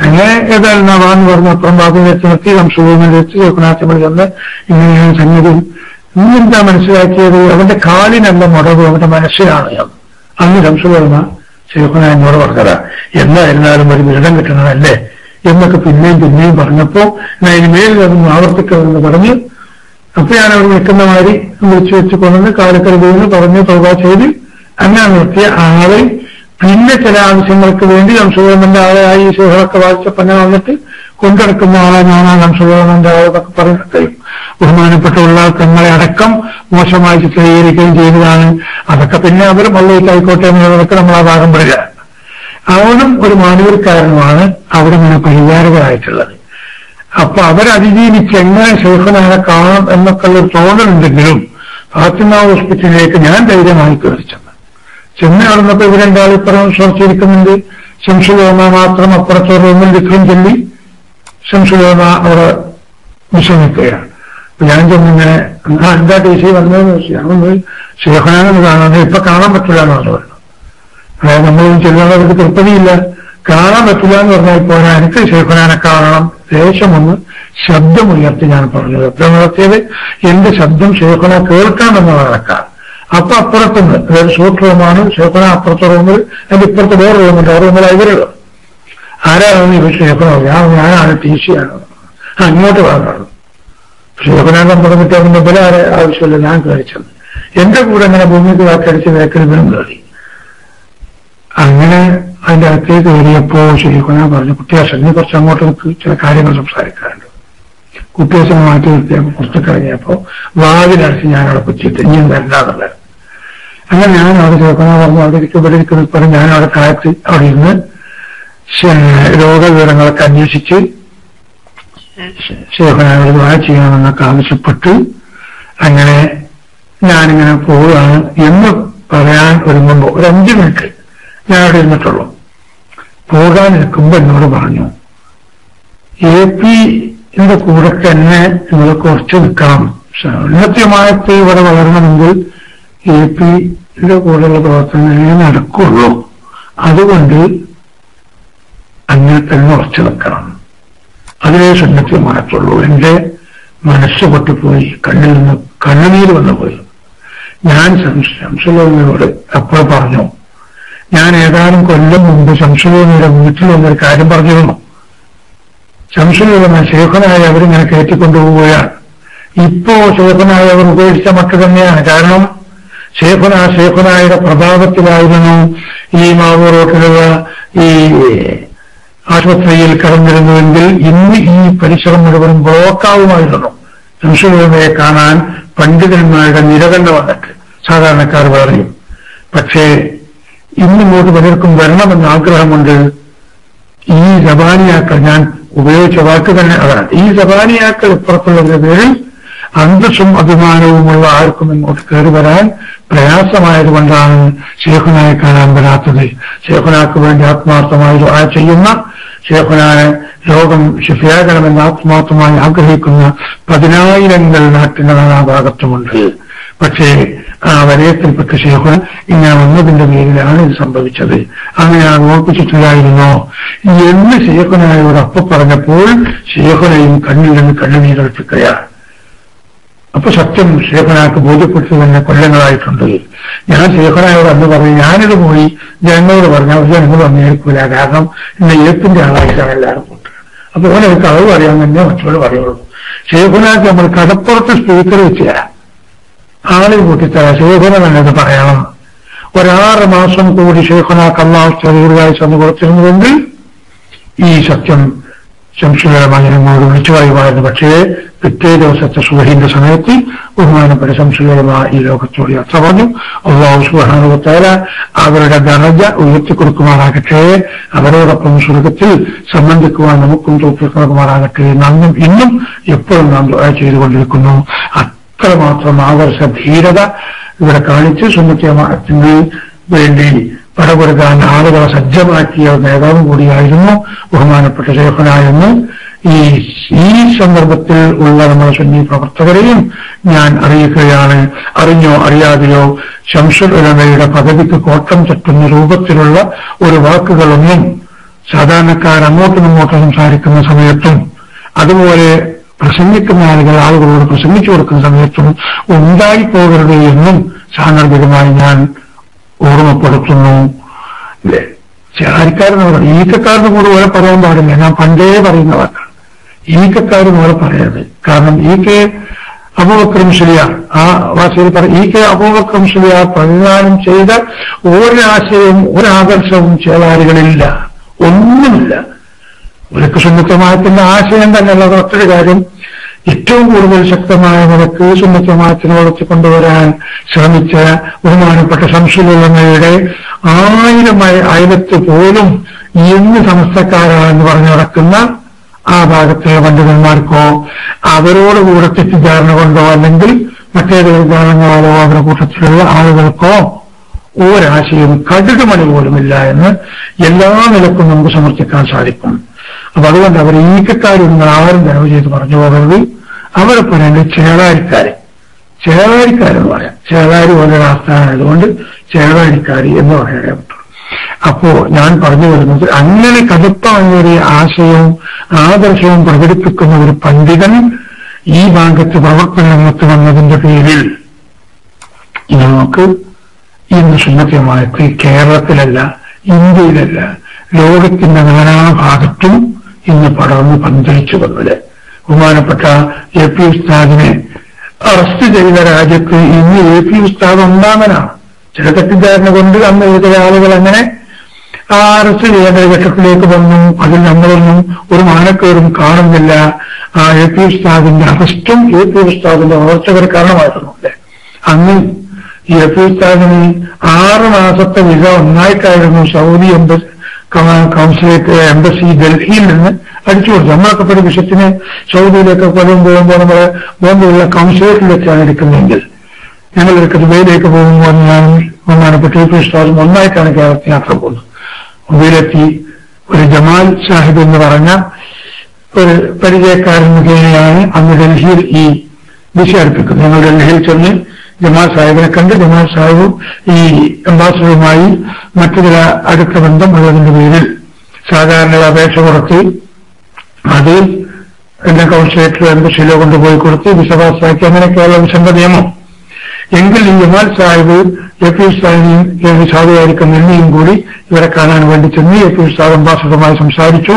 A: അങ്ങനെ ഏതായാലും നവാന്ന് പറഞ്ഞു അപ്പുറം ബാബു വെച്ച് നിർത്തി സംശുഭൂമിൽ വെച്ച് ശേഖനാച്ചമ്മൾ ചെന്ന് ഇങ്ങനെയാണ് സംഗതി. ഇന്നെന്താ മനസ്സിലാക്കിയത്? അവന്റെ കാലിനല്ല മുടവ്, അവന്റെ മനസ്സിലാണ്. അന്ന് സംശുഭൂമ ശേഖന എന്നോട് പറഞ്ഞതാ, എന്നായിരുന്നാലും ഒരു ബിരുദം കിട്ടണമല്ലേ എന്നൊക്കെ പിന്നെയും പറഞ്ഞപ്പോ ഞാൻ ഇനിമേൽ അതൊന്നും ആവർത്തിക്കണമെന്ന് പറഞ്ഞു. അപ്പൊ ഞാൻ അവിടെ നിൽക്കുന്ന മാതിരി വിളിച്ചു വെച്ച് കൊണ്ടുവന്ന് കാലക്കരുതെന്ന് പറഞ്ഞ് തോക ചെയ്ത് അങ്ങനെ നിർത്തിയ ആളെ പിന്നെ ചില ആവശ്യങ്ങൾക്ക് വേണ്ടി സംശുഭൂമന്റെ ആളായി ഈ ശേഖരൊക്കെ വായിച്ചപ്പന്നെ വന്നിട്ട് കൊണ്ടെടുക്കുന്ന ആളെ ഞാനാ സംശുഭൂമന്റെ ആളെന്നൊക്കെ പറഞ്ഞിട്ടേയും ബഹുമാനപ്പെട്ടുള്ള തങ്ങളെ അടക്കം മോശമായി ചിത്രീകരിക്കുകയും ചെയ്തതാണ്. അതൊക്കെ പിന്നെ അവർ പള്ളിക്കായിക്കോട്ടെ എന്നുള്ളതൊക്കെ നമ്മൾ ആ ഭാഗം പറയുക. അവനും ഒരു മാനൂർക്കാരനുമാണ് അവിടെ ഇങ്ങനെ പരിചാരകരായിട്ടുള്ളത്. അപ്പൊ അവരതിജീവിച്ച് എങ്ങനെ ശേഖനാനെ കാണാം എന്നൊക്കെ ഉള്ളൊരു തോന്നലുണ്ടെങ്കിലും ഫാത്തിമ ഹോസ്പിറ്റലിലേക്ക് ഞാൻ ധൈര്യമായി കയറി ചെന്ന് നടന്നപ്പോ ഇവർ രണ്ടാളിപ്പുറം സംസാരിക്കുന്നുണ്ട്. ശംസുലോമ മാത്രം അപ്പുറത്തെ റൂമിൽ വിക്രം ചൊല്ലി ശംസുലോമ അവിടെ വിശ്രമിക്കുകയാണ്. ഞാൻ ചെന്നിങ്ങനെ എന്താ ടി സി വന്നതെന്ന് വെച്ചാൽ ഞാനൊന്ന് ശേഖനാനെന്ന് കാണുന്നത് ഇപ്പൊ കാണാൻ പറ്റില്ല എന്നാണ് പറഞ്ഞത്. അതായത് നമ്മളൊന്നും ചെല്ലുന്നവർക്ക് തൃപ്തിയില്ല, കാണാൻ പറ്റില്ല എന്ന് പറഞ്ഞാൽ പോരാ, എനിക്ക് ശേഖനാനെ കാണണം. ദേശമൊന്ന് ശബ്ദമുയർത്തി ഞാൻ പറഞ്ഞത്. ശബ്ദം ഉയർത്തിയത് എന്റെ ശബ്ദം ശേഖന കേൾക്കാമെന്നുള്ള കണക്കാണ്. അപ്പൊ അപ്പുറത്തുനിന്ന്, അതായത് സൂട്ട് റൂമാണ്, ശേഖന അപ്പുറത്തെ റൂമിൽ, അതിന്റെ ഇപ്പുറത്ത് വേറെ റൂമുണ്ട്, ആ റൂമിലാണ് ഇവരുള്ളത്. ആരാണെന്ന് ഇവർ ശേഖന ഞാനാണ് ടി സി ആണ്, അങ്ങോട്ട് പറഞ്ഞു. ശേഖനാൻ പറഞ്ഞിട്ട് അവന്റെ ബലാരെ ആവശ്യമില്ല, ഞാൻ കയറിച്ചത് എന്റെ കൂടെ അങ്ങനെ ഭൂമിക്ക് വാക്കടിച്ച് വേക്കൽ ബലം കയറി. അങ്ങനെ അതിന്റെ അകത്തേക്ക് കയറിയപ്പോ ശേഖന പറഞ്ഞു, കുട്ടിയാശൻ നീ കുറച്ച് അങ്ങോട്ട് നിൽക്ക്, ചില കാര്യങ്ങൾ സംസാരിക്കാറുണ്ട്. കുട്ടിയാശൻ മാറ്റി നിർത്തിയപ്പോ പുറത്തേക്ക് ഇറങ്ങിയപ്പോ വാതിലടച്ച് ഞാൻ അവിടെ കുറ്റിയിട്ട് ഇനിയും വരണ്ടാന്നുള്ളത്. അങ്ങനെ ഞാൻ അവിടെ ശേഖന പറഞ്ഞു അവിടെ ഇരിക്കുന്ന പറഞ്ഞ് ഞാൻ അവിടെ താഴത്ത് അവിടെ ഇരുന്ന് രോഗവിവരങ്ങളൊക്കെ അന്വേഷിച്ച് ശേഖനായോട് ദുആ ചെയ്യണമെന്നൊക്കെ ആവശ്യപ്പെട്ട് അങ്ങനെ ഞാനിങ്ങനെ പോവുകയാണ് എന്ന് പറയാൻ ഒരുങ്ങുമ്പോ ഒരു 5 മിനിറ്റ് ഞാൻ അവിടെ ഇരുന്നിട്ടുള്ളൂ. പോകാൻ നിൽക്കുമ്പോ എന്നോട് പറഞ്ഞു, AP-ന്റെ കൂടെ തന്നെ നിങ്ങൾ കുറച്ച് നിൽക്കണം, ഉന്നതമായിട്ട് ഇവിടെ വളരണമെങ്കിൽ AP-ന്റെ കൂടെയുള്ള പ്രവർത്തനങ്ങളെ നടക്കുള്ളൂ, അതുകൊണ്ട് അങ്ങനെ തന്നെ ഉറച്ചു നിൽക്കണം, അതിനെ സുന്നത്യമായിട്ടുള്ളൂ. എന്റെ മനസ്സ് പൊട്ടിപ്പോയി, കണ്ണിൽ നിന്ന് കണ്ണുനീര് വന്നുപോയി. ഞാൻ ശംസുലോമിയോട് അപ്പോൾ പറഞ്ഞു, ഞാൻ ഏതാനും കൊല്ലം മുമ്പ് ശംസുലോമിയുടെ വീട്ടിൽ വന്നൊരു കാര്യം പറഞ്ഞിരുന്നു. ശംസുലോമ ശേഖനായി അവരിങ്ങനെ കയറ്റിക്കൊണ്ടുപോവുകയാണ്. ഇപ്പോ ശേഖനായി അവർ ഉപേക്ഷിച്ച മട്ട് തന്നെയാണ്. കാരണം ശേഖനായുടെ പ്രഭാവത്തിലായിരുന്നു ഈ മാവൂർ റോട്ടിലുള്ള ഈ ആശുപത്രിയിൽ കടന്നിരുന്നുവെങ്കിൽ ഇന്ന് ഈ പരിസരം മുഴുവൻ ബ്ലോക്കാവുമായിരുന്നു. ശംസുലോമയെ കാണാൻ പണ്ഡിതന്മാരുടെ നിര തന്നെ വന്നിട്ട് സാധാരണക്കാർ പറയും. പക്ഷേ ഇന്നിങ്ങോട്ട് പലർക്കും വരണമെന്ന് ആഗ്രഹമുണ്ട്. ഈ സബാനിയാക്കൾ, ഞാൻ ഉപയോഗിച്ച വാക്ക് തന്നെ അതാണ്, ഈ സബാനിയാക്കൾ ഇപ്പുറത്തുള്ളവരുടെ പേരിൽ അന്തസ്സും അഭിമാനവുമുള്ള ആർക്കും ഇങ്ങോട്ട് കയറി വരാൻ പ്രയാസമായതുകൊണ്ടാണ് ശേഖനായെ കാണാൻ വരാത്തത്. ശേഖനാക്ക് വേണ്ടി ആത്മാർത്ഥമായി ദുആ ചെയ്യുന്ന, ശേഖനാനെ രോഗം ശിഫയാകണമെന്ന് ആത്മാർത്ഥമായി ആഗ്രഹിക്കുന്ന 10,000 നാട്ടിന്റെ നാനാഭാഗത്തുമുണ്ട്. പക്ഷേ ആ വലയത്തിൽപ്പെട്ട ശേഖൻ ഇങ്ങനെ വന്നതിന്റെ പേരിലാണ് ഇത് സംഭവിച്ചത്. അങ്ങനെ ഓർപ്പിച്ചിട്ടില്ലായിരുന്നോ എന്ന് ശേഖനായോട് അപ്പൊ പറഞ്ഞപ്പോൾ ശേഖനെയും കണ്ണിൽ നിന്ന് കണ്ണുനീരൊഴിപ്പിക്കുകയാണ്. അപ്പൊ സത്യം ശേഖനാക്ക് ബോധ്യപ്പെട്ടു തന്നെ കൊല്ലങ്ങളായിട്ടുണ്ട്. ഞാൻ ശേഖനായോട് അന്ന് പറഞ്ഞു, ഞാനിത് പോയി ജനങ്ങളോട് പറഞ്ഞ ജനങ്ങൾ അംഗീകരിക്കൂല, കാരണം ഇന്ന് ഏപ്പിന്റെ ആളായിട്ടാണ് എല്ലാവരും കൂട്ടുക. അപ്പൊ ഓനൊക്കെ അത് പറയാൻ തന്നെ മറ്റുള്ള പറയുള്ളൂ. ശേഖനാക്ക് നമ്മൾ കടപ്പുറത്ത് സ്പീക്കർ വെച്ച് തരാം, ആളെ കൂട്ടിത്തരാം, ശേഖന നല്ലത് പറയണം. 6 മാസം കൂടി ശേഖനാക്ക് അല്ലാഹു ദീർഘായുസ്സ് ചെന്ന് കൊടുത്തിരുന്നുവെങ്കിൽ ഈ സത്യം ശംസുലമായ ജനങ്ങളോട് വിളിച്ചു പറയുമായിരുന്നു. പക്ഷേ പിറ്റേ ദിവസത്തെ സുബഹിന്റെ സമയത്ത് ബഹുമാനപ്പെട്ട ശംസുലമ ഈ ലോകത്തോട് യാത്ര പറഞ്ഞു. അല്ലാഹു സുബ്ഹാനഹു വ തആല അവരുടെ ദറജ ഉയർത്തിക്കൊടുക്കുമാറാകട്ടെ, അവരോടൊപ്പം സ്വർഗത്തിൽ സംബന്ധിക്കുവാൻ നമുക്കും തൗഫീഖ് നൽകുമാറാകട്ടെ. നാം ഇന്നും എപ്പോഴും നാം ദുആ ചെയ്തുകൊണ്ടിരിക്കുന്നു. അത്രമാത്രം ആദർശ ധീരത ഇവിടെ കാണിച്ച് സുന്നത്ത് ജമാഅത്തിന് വേണ്ടി പടപൊരുക്കാൻ ആളുകളെ സജ്ജമാക്കിയ നേതാവ് കൂടിയായിരുന്നു ബഹുമാനപ്പെട്ട ശൈഖുന എന്ന് ഈ സന്ദർഭത്തിൽ ഉള്ള നമ്മുടെ സുന്നി പ്രവർത്തകരെയും ഞാൻ അറിയിക്കുകയാണ്. അറിഞ്ഞോ അറിയാതെയോ ശംസുൽ ഉലമയുടെ പദവിക്ക് കോട്ടം തട്ടുന്ന രൂപത്തിലുള്ള ഒരു വാക്കുകളൊന്നും സാധാരണക്കാർ അങ്ങോട്ടും ഇങ്ങോട്ടും സംസാരിക്കുന്ന സമയത്തും അതുപോലെ പ്രസംഗിക്കുന്ന ആളുകളോട് പ്രസംഗിച്ചു കൊടുക്കുന്ന സമയത്തും ഉണ്ടായിപ്പോകരുത് എന്നും സാന്ദർഭികമായി ഞാൻ ഓർമ്മപ്പെടുത്തുന്നു. ചേരാരിക്കാരെന്ന് പറയും, ഈക്കക്കാരന് കൂടെ പോലെ പറയാൻ പാടില്ല. ഞാൻ പണ്ടേ പറയുന്ന വാക്കാണ്, ഈക്കക്കാർ പോലെ പറയരുത്. കാരണം ഈക്കെ അബൂബക്കർ മുസ്ലിയാർ ആ വാസിയിൽ പറയും, ഈക്കെ അബൂബക്കർ മുസ്ലിയാർ പ്രതിദാനം ചെയ്ത ഒരാശയവും ഒരാദർശവും ചേലാരികളില്ല, ഒന്നുമില്ല. ഒരൊക്കെ സുന്നത്തമായത്തിന്റെ ആശയം തന്നെയുള്ള മറ്റൊരു കാര്യം, ഏറ്റവും കൂടുതൽ ശക്തമായ നിലക്ക് സുന്നത്തമായത്തിനെ വളർത്തിക്കൊണ്ടുവരാൻ ശ്രമിച്ച ബഹുമാനപ്പെട്ട ശംസുൽ ഉലമയുടെ 1000 അയലത്ത് പോലും ഇന്ന് സമസ്തക്കാരാണെന്ന് പറഞ്ഞു നടക്കുന്ന ആ ഭാഗത്തെ പണ്ഡിതന്മാർക്കോ അവരോടുകൂടെ തെറ്റിദ്ധാരണ കൊണ്ടോ അല്ലെങ്കിൽ മറ്റേതൊരു കാരണങ്ങളോ അവരുടെ കൂട്ടത്തിലുള്ള ആളുകൾക്കോ ഒരാശയം കടുകുമണി പോലുമില്ല എന്ന് എല്ലാ നിലക്കും നമുക്ക് സമർത്ഥിക്കാൻ സാധിക്കും. അപ്പൊ അതുകൊണ്ട് അവർ ഈക്കക്കാരും ആരും ദയവ് ചെയ്ത് പറഞ്ഞു പോകരുത്. അവരെ പറയേണ്ടത് ചേളാരിക്കാരെന്ന് പറയാം. ചേളാരി പോലൊരു ആസ്ഥാനമായതുകൊണ്ട് ചേളാരിക്കാരി എന്ന് പറയാനേ പറ്റുള്ളൂ. അപ്പോ ഞാൻ പറഞ്ഞു വരുന്നത്, അങ്ങനെ കടുപ്പമായ ആശയവും ആദർശവും പ്രകടിപ്പിക്കുന്ന ഒരു പണ്ഡിതൻ ഈ ഭാഗത്ത് പ്രവർത്തന രംഗത്ത് വന്നതിന്റെ പേരിൽ നമുക്ക് ഇന്ന് സുന്നത്തമായിട്ട് കേരളത്തിലല്ല, ഇന്ത്യയിലല്ല, ലോകത്തിന്റെ നാനാഭാഗത്തും ഇന്ന് പടർന്ന് പന്തലിച്ചു വന്നത്. ബഹുമാനപ്പെട്ട AP ഉസ്താദിനെ അറസ്റ്റ് ചെയ്ത രാജ്യത്ത് ഇന്ന് AP ഉസ്താദ് ഒന്നാമനാണ്. ചില തെറ്റിദ്ധാരണ കൊണ്ട് അന്ന് ചില ആളുകൾ അങ്ങനെ ആ അറസ്റ്റ് ചെയ്യേണ്ട ഘട്ടത്തിലേക്ക് വന്നു. അതിൽ നമ്മളൊന്നും ഒരു മാനക്കേടും കാണുന്നില്ല. ആ AP ഉസ്താദിന്റെ അറസ്റ്റും AP ഉസ്താദിന്റെ വളർച്ചകൾ കാരണമായിരുന്നു. അന്ന് ഈ AP ഉസ്താദിന് 6 മാസത്തെ വിസ ഒന്നായിട്ടായിരുന്നു സൗദി കൗൺസിലേറ്റ് എംബസി ഡൽഹിയിൽ നിന്ന് അടിച്ചു കൊടുത്തു. നമ്മളൊക്കെ ഒരു വിഷയത്തിന് സൗദിയിലേക്ക് പലരും പോകുമ്പോൾ നമ്മളെ ബോംബെയുള്ള കൗൺസിലേറ്റിലേക്കാണ് എടുക്കുന്നതെങ്കിൽ ഞങ്ങളൊക്കെ ദുബൈയിലേക്ക് പോകുമ്പോൾ ഞാൻ ബഹുമാനപ്പെട്ട AP ഉസ്താദും ഒന്നായിട്ടാണ് കേരളത്തിൽ യാത്ര പോകുന്നത്. മുംബൈയിലെത്തി ഒരു ജമാൽ സാഹിബ് എന്ന് പറഞ്ഞ ഒരു പരിചയക്കാരൻ മുഖേനയാണ് അന്ന് ഡൽഹിയിൽ ഈ വിസ അടുപ്പിക്കുന്നത്. ഞങ്ങൾ ഡൽഹിയിൽ ചെന്ന് ജമാൽ സാഹിബിനെ കണ്ട് ജമാൽ സാഹിബ് ഈ അംബാസഡറുമായി മറ്റു ചില അടുത്ത ബന്ധം ഉള്ളതിന്റെ പേരിൽ സാധാരണ അപേക്ഷ കൊടുത്ത് അത് എന്നെ കൗൺസിലേറ്റർ എംബസിയിലോ കൊണ്ടുപോയി കൊടുത്ത് വിസ പാസ്സാക്കി. അങ്ങനെയൊക്കെയുള്ള വിസന്റെ നിയമം. എങ്കിൽ ഈ ജമാൽ സാഹിബ് AP ഉസ്താദിനെയും സാധുവായിരിക്കുന്ന എന്നെയും കൂടി ഇവരെ കാണാൻ വേണ്ടി ചെന്ന് AP ഉസ്താദ് അംബാസഡറുമായി സംസാരിച്ചു.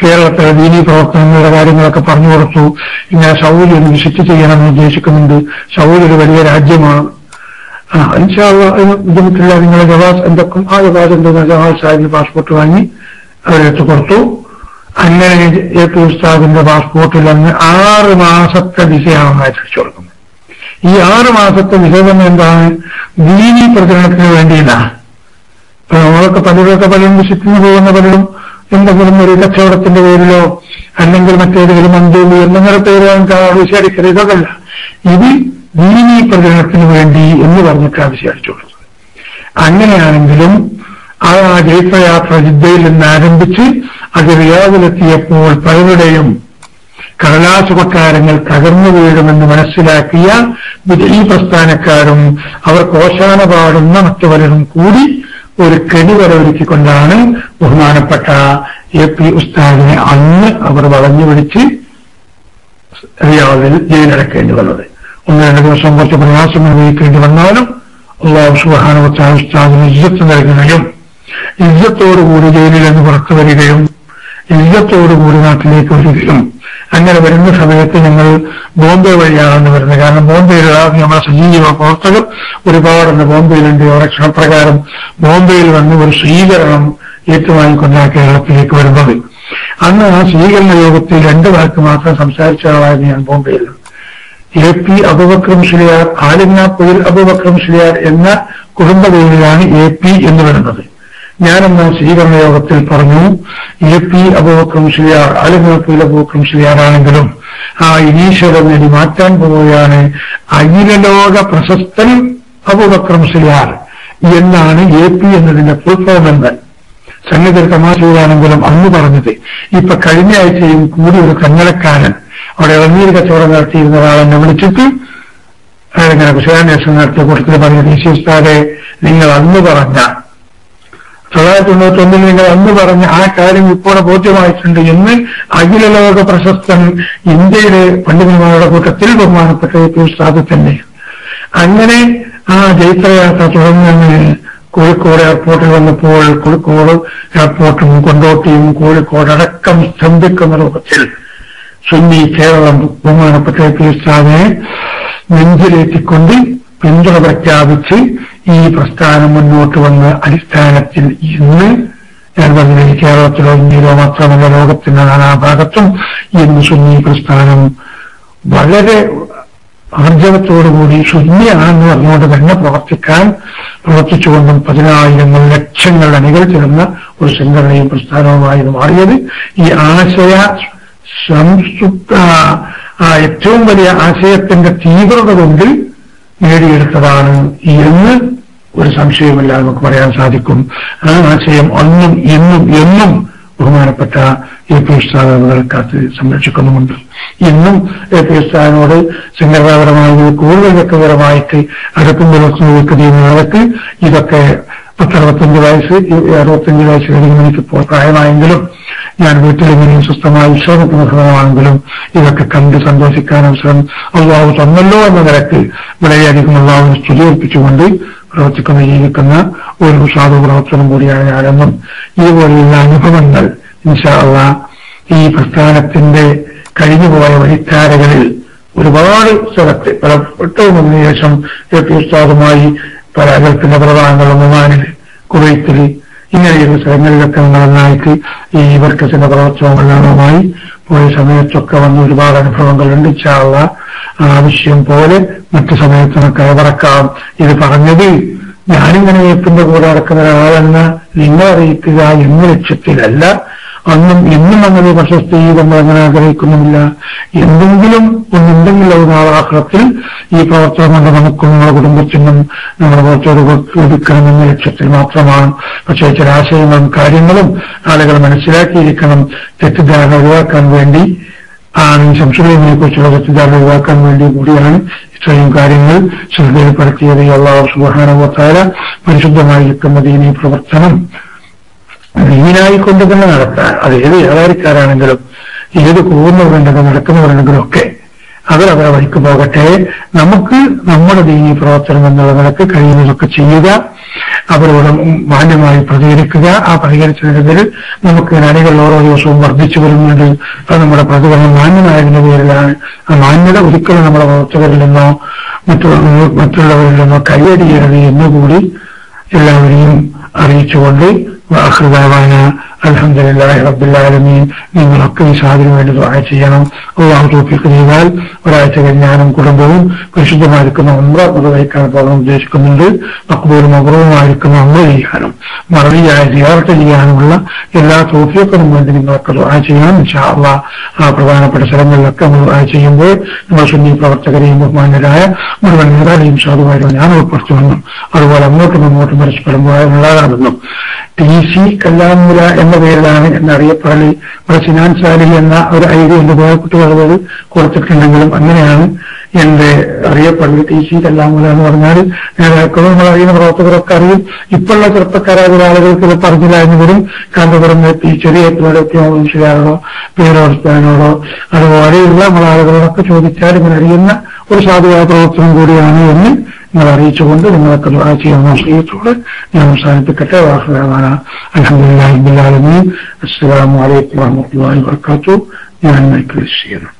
A: കേരളത്തിലെ ദീനീ പ്രവർത്തനങ്ങളുടെ കാര്യങ്ങളൊക്കെ പറഞ്ഞു കൊടുത്തു. ഇങ്ങനെ സൗദി ഒന്ന് വിസിറ്റ് ചെയ്യണമെന്ന് ഉദ്ദേശിക്കുന്നുണ്ട്. സൗദി ഒരു വലിയ രാജ്യമാണ്. ഇൻഷാ അല്ലാഹ് ബുദ്ധിമുട്ടില്ല, നിങ്ങളെ ജവാസ് എന്തൊക്കെ ആ ജവാസ് എന്തെന്ന് ജവാസ് സാഹിബിന് പാസ്പോർട്ട് വാങ്ങി അവരെടുത്ത് കൊടുത്തു. അങ്ങനെ AP ഉസ്താദിന്റെ പാസ്പോർട്ടിൽ അന്ന് 6 മാസത്തെ വിസയാണ് അയച്ചു കൊടുക്കുന്നത്. ഈ 6 മാസത്തെ വിസ തന്നെ എന്താണ്? ദീനീ പ്രചരണത്തിന് വേണ്ടിയിട്ടാണ്. ഇപ്പൊ നമ്മളൊക്കെ പലരും വിസിറ്റിന് പോകുന്ന പലരും എന്തെങ്കിലും ഒരു കച്ചവടത്തിന്റെ പേരിലോ അല്ലെങ്കിൽ മറ്റേതെങ്കിലും മന്ദൂലി എന്തെങ്കിലും പേര് വിശേഷിക്കരുത്. ഇതൊക്കെയല്ല, ഇത് ദീനീ പ്രചരണത്തിന് വേണ്ടി എന്ന് പറഞ്ഞിട്ടാണ് വിശേഷിച്ചു കൊടുത്തത്. അങ്ങനെയാണെങ്കിലും ആ ജൈത്രയാത്ര ജിദ്ദയിൽ നിന്ന് ആരംഭിച്ച് അത് റിയാദിലെത്തിയപ്പോൾ പലരുടെയും കടലാസ് കൊട്ടാരങ്ങൾ തകർന്നു വീഴുമെന്ന് മനസ്സിലാക്കിയ ഈ പ്രസ്ഥാനക്കാരും അവർ കോശാന പാടുന്ന മറ്റു പലരും കൂടി ഒരു കെണിവരൊരുക്കിക്കൊണ്ടാണ് ബഹുമാനപ്പെട്ട AP ഉസ്താദിനെ അന്ന് അവർ വളഞ്ഞു പിടിച്ച് റിയാദിൽ ജയിലടക്കേണ്ടി വന്നത്. 1-2 ദിവസം കുറച്ച് പ്രയാസം അനുഭവിക്കേണ്ടി വന്നാലും അല്ലാഹു സുബ്ഹാനഹു വ തആല ഉസ്താദിന് ഇജ്ജത്ത് നൽകുകയും ഇജ്ജത്തോടുകൂടി ജയിലിൽ നിന്ന് പുറത്തു വരികയും ഇജ്ജത്തോടുകൂടി നാട്ടിലേക്ക് വരികയും അങ്ങനെ വരുന്ന സമയത്ത് ഞങ്ങൾ ബോംബെ വഴിയാണെന്ന് വരുന്നത്. കാരണം ബോംബെയിലുള്ള നമ്മുടെ സജീവ പ്രവർത്തകർ ഒരുപാടുണ്ട് ബോംബെയിലുണ്ട്. അവരുടെ ക്ഷണപ്രകാരം ബോംബെയിൽ വന്ന് ഒരു സ്വീകരണം ഏറ്റുവാങ്ങിക്കൊണ്ടാണ് കേരളത്തിലേക്ക് വരുന്നത്. അന്ന് ആ സ്വീകരണ യോഗത്തിൽ 2 വാക്ക് മാത്രം സംസാരിച്ച ആളായിരുന്നു ഞാൻ ബോംബെയിൽ. AP അബൂബക്കർ മുസ്ലിയാർ, ആലിംഗാപ്പുഴയിൽ അബൂബക്കർ മുസ്ലിയാർ എന്ന കുടുംബ പേരിലാണ് AP എന്ന് വരുന്നത്. ഞാനെന്ന സ്വീകരണ യോഗത്തിൽ പറഞ്ഞു, AP അബൂബക്കർ മുസ്ലിയാർ ആലിംഗാപ്പുഴയിൽ അബൂബക്കർ മുസ്ലിയാറാണെങ്കിലും ആ ഇനീഷ്യൽ നേടി മാറ്റാൻ പോവുകയാണ് അഖിലലോക പ്രശസ്തൻ അബൂബക്കർ മുസ്ലിയാർ എന്നാണ് AP എന്നതിന്റെ ഫുൾ ഫോം എന്ന് സംഗതി തമാശ ചെയ്താണെങ്കിലും അന്ന് പറഞ്ഞത്. ഇപ്പൊ കഴിഞ്ഞ ആഴ്ചയും കൂടി ഒരു കന്നടക്കാരൻ അവിടെ ഇളനീർ കച്ചവടം നടത്തിയിരുന്ന ഒരാളെന്നെ വിളിച്ചിട്ട് അയാളിങ്ങനെ കുശലാന്വേഷണം നടത്തിയ കൂട്ടത്തിൽ പറഞ്ഞത്, ഈ ഉസ്താദെ, നിങ്ങൾ അന്ന് പറഞ്ഞ 1991 നിങ്ങൾ അന്ന് പറഞ്ഞ ആ കാര്യം ഇപ്പോൾ ബോധ്യമായിട്ടുണ്ട് എന്ന് അഖില ലോക പ്രശസ്തൻ ഇന്ത്യയിലെ പണ്ഡിതന്മാരുടെ കൂട്ടത്തിൽ ബഹുമാനപ്പെട്ട ഉസ്താദ് തന്നെ. അങ്ങനെ ആ ജൈത്രയാത്ര തുടങ്ങുന്ന കോഴിക്കോട് എയർപോർട്ടിൽ വന്നപ്പോൾ കോഴിക്കോട് എയർപോർട്ടും കൊണ്ടോട്ടിയും കോഴിക്കോടടക്കം സ്തംഭിക്കുന്ന രൂപത്തിൽ സുന്നി കേരളം ബഹുമാനപ്പെട്ട ഉസ്താദിനെ നെഞ്ചിലേറ്റിക്കൊണ്ട് പിന്തുണ പ്രഖ്യാപിച്ച് ഈ പ്രസ്ഥാനം മുന്നോട്ട് വന്ന അടിസ്ഥാനത്തിൽ ഇന്ന് ഞാൻ പറഞ്ഞില്ല, കേരളത്തിലോ ഇന്ത്യയിലോ മാത്രമല്ല ലോകത്തിന്റെ നാനാഭാഗത്തും ഇന്ന് സുന്നി പ്രസ്ഥാനം വളരെ ആർജവത്തോടുകൂടി സുന്നിയാണെന്ന് പറഞ്ഞുകൊണ്ട് തന്നെ പ്രവർത്തിച്ചുകൊണ്ടും 10,000 ലക്ഷങ്ങൾ അണികൾ ചേർന്ന ഒരു സംഘടനയും പ്രസ്ഥാനവുമായി മാറിയത് ഈ ആശയ ഏറ്റവും വലിയ ആശയത്തിന്റെ തീവ്രത കൊണ്ട് നേടിയെടുത്തതാണ് എന്ന് ഒരു സംശയമില്ല നമുക്ക് പറയാൻ സാധിക്കും. ആ ആശയം ഒന്നും എന്നും ബഹുമാനപ്പെട്ട എ പി ഉസ്താദ് കാത്ത് സംരക്ഷിക്കുന്നുമുണ്ട്. ഇന്നും എ പി ഉസ്താദിനോട് സംഘടനാപരമായി കൂടുതൽ വ്യക്തിപരമായിട്ട് അടുക്കും പുലർത്തുന്നവർക്ക് ഇതൊക്കെ 65 വയസ്സ് 65 വയസ്സ് കഴിഞ്ഞ് എനിക്കിപ്പോൾ പ്രായമായെങ്കിലും ഞാൻ വീട്ടിലെങ്ങനെയും സ്വസ്ഥമായി വിശ്രമിക്കുന്ന സമയമാണെങ്കിലും ഇതൊക്കെ കണ്ട് സന്തോഷിക്കാൻ അവസരം അള്ളാഹു തന്നല്ലോ എന്ന നിലക്ക് വളരെയധികം അള്ളാഹുവിനെ സ്തുതിയർപ്പിച്ചുകൊണ്ട് ജീവിക്കുന്ന ഒരു സാധു പ്രവർത്തനം കൂടിയാണ് ഞാനെന്നും ഇതുപോലെയുള്ള അനുഭവങ്ങൾ ഇൻഷാ അല്ലാഹ് ഈ പ്രസ്ഥാനത്തിന്റെ കഴിഞ്ഞുപോയ വഴിത്താരകളിൽ ഒരുപാട് സ്ഥലത്ത് പലപ്പെട്ടവും അതിനു ശേഷം എ പി ഉസ്താദുമായി പല ഗൾഫിന്റെ പ്രധാനങ്ങളും ഒമാനിൽ കുവൈത്തിൽ ഇങ്ങനെയുള്ള സ്ഥലങ്ങളിലൊക്കെ നന്നായിട്ട് ഈ വർക്കസിന്റെ പ്രവർത്തനങ്ങളുമായി പോയ സമയത്തൊക്കെ വന്ന ഒരുപാട് അനുഭവങ്ങളുണ്ട്. ഇൻഷാ അല്ലാഹ് ആവശ്യം പോലെ മറ്റു സമയത്തിനൊക്കെ അവറക്കാം. ഇത് പറഞ്ഞത് ഞാനിങ്ങനെ ഏപ്പിന്റെ കൂടെ നടക്കുന്ന ഒരാളെന്ന നിങ്ങളെ അറിയിക്കുക എന്ന ലക്ഷ്യത്തിലല്ല. അന്നും ഇന്നും അങ്ങനെ പ്രശസ്തി നമ്മൾ അങ്ങനെ ആഗ്രഹിക്കുന്നുമില്ല. എന്തെങ്കിലും നാളാക്രത്തിൽ ഈ പ്രവർത്തനം കൊണ്ട് നമുക്കും നമ്മുടെ കുടുംബത്തിനും നമ്മുടെ പുറത്തോട് എടുക്കണമെന്ന ലക്ഷ്യത്തിൽ മാത്രമാണ്. പക്ഷേ ചില ആശയങ്ങളും കാര്യങ്ങളും ആളുകൾ മനസ്സിലാക്കിയിരിക്കണം. തെറ്റിദ്ധാരണ ഒഴിവാക്കാൻ വേണ്ടി ശംസുലിനെ കുറിച്ചുള്ള തെറ്റിദ്ധാരണ ഒഴിവാക്കാൻ വേണ്ടി കൂടിയാണ് ഇത്രയും കാര്യങ്ങൾ ശ്രദ്ധയിൽപ്പെടുത്തിയത്. അല്ലാഹു സുബ്ഹാനഹു വ തആല പരിശുദ്ധമായിരിക്കുന്ന ദീനീ പ്രവർത്തനം ദീനായിക്കൊണ്ട് തന്നെ നടത്താൻ, അത് ഏത് ഏതാരിക്കാരാണെങ്കിലും ഏത് പോകുന്നവരുണ്ടെങ്കിലും നടക്കുന്നവരുണ്ടെങ്കിലും ഒക്കെ അവരവരെ വഴിക്ക് പോകട്ടെ. നമുക്ക് നമ്മുടെ ദീനീ പ്രവർത്തനം എന്നുള്ള നിലക്ക് കഴിയുന്നതൊക്കെ ചെയ്യുക, അവരോട് മാന്യമായി പ്രതികരിക്കുക. ആ പ്രതികരിച്ചതിൽ നമുക്ക് അണികൾ ഓരോ ദിവസവും വർദ്ധിച്ചു വരുന്നുണ്ട്. അത് നമ്മുടെ പ്രതികരണം മാന്യമായതിന്റെ പേരിലാണ്. ആ മാന്യത ഒരിക്കലും നമ്മുടെ പ്രവർത്തകരിൽ നിന്നോ മറ്റുള്ളവരിൽ നിന്നോ കൈയടിയരുത് എന്നുകൂടി എല്ലാവരെയും അറിയിച്ചുകൊണ്ട് അൽഹംദുലില്ലാഹി റബ്ബിൽ ആലമീൻ. നിങ്ങളൊക്കെ ഈ സാധനം വേണ്ടി ദുആ ചെയ്യണം. അല്ലാഹു തൗഫീഖ് ചെയ്താൽ ഒരാഴ്ച കഴിഞ്ഞ് ഞാനും കുടുംബവും പരിശുദ്ധമായിരിക്കുന്ന ഉംറ നിർവഹിക്കാൻ പോകാൻ ഉദ്ദേശിക്കുന്നുണ്ട്. മഖ്ബൂലും മബ്റൂറുമായിരിക്കുന്ന ഉംറ ചെയ്യാനും മറവിയായ സിയാറത്ത് ചെയ്യാനുമുള്ള എല്ലാ തൗഫീഖിനും വേണ്ടി നിങ്ങളൊക്കെ ദുആ ചെയ്യണം. ഇൻഷാ അല്ലാഹ് ആ പ്രധാനപ്പെട്ട സ്ഥലങ്ങളിലൊക്കെ നമ്മൾ ദുആ ചെയ്യുമ്പോൾ നമ്മൾ സുന്നി പ്രവർത്തകരെയും ബഹുമാന്യരായ മുഴുവൻ നേതാക്കളെയും സാധുവായിരുന്നു ഞാൻ ഉൾപ്പെടുത്തുമെന്നും അതുപോലെ അങ്ങോട്ടും ഇങ്ങോട്ടും പരസ്പരം ഉണ്ടാകാമെന്നും TC കല്ലാമുല എന്ന പേരിലാണ് എന്നറിയപ്പെടൽ. ഇവിടെ സിനാൻ സാലിഹ് എന്ന ഒരു ഐഡിയ എന്റെ പോയ കുട്ടികളോട് കൊടുത്തിട്ടുണ്ടെങ്കിലും അങ്ങനെയാണ് എന്റെ അറിയപ്പെടൽ. TC കല്ലാമുല എന്ന് പറഞ്ഞാൽ നേതാക്കളും നമ്മൾ അറിയുന്ന പ്രവർത്തകരൊക്കെ അറിയും. ഇപ്പോഴുള്ള ചെറുപ്പക്കാരായ ആളുകൾക്ക് ഇത് പറഞ്ഞില്ല എന്നവരും കാന്തപുരം ചെറിയ മനുഷ്യരോടോ പേരോടോ അതുപോലെയുള്ള നമ്മൾ ആളുകളോടൊക്കെ ചോദിച്ചാൽ ഇങ്ങനെ അറിയുന്ന ഒരു സാധുവായ പ്രവർത്തനം കൂടിയാണ് എന്ന് നിങ്ങൾ അറിയിച്ചുകൊണ്ട് നിങ്ങളൊക്കെ ദുആ ചെയ്യുന്ന വിഷയത്തോട് ഞാൻ അവസാനിപ്പിക്കട്ടെ. അൽഹംദുലില്ലാഹി റബ്ബിൽ ആലമീൻ. അസ്സലാമു അലൈക്കും വറഹ്മത്തുള്ളാഹി വബറകാതുഹു. ഞാൻ മൈക്കിൾ ചെയ്യുന്നു.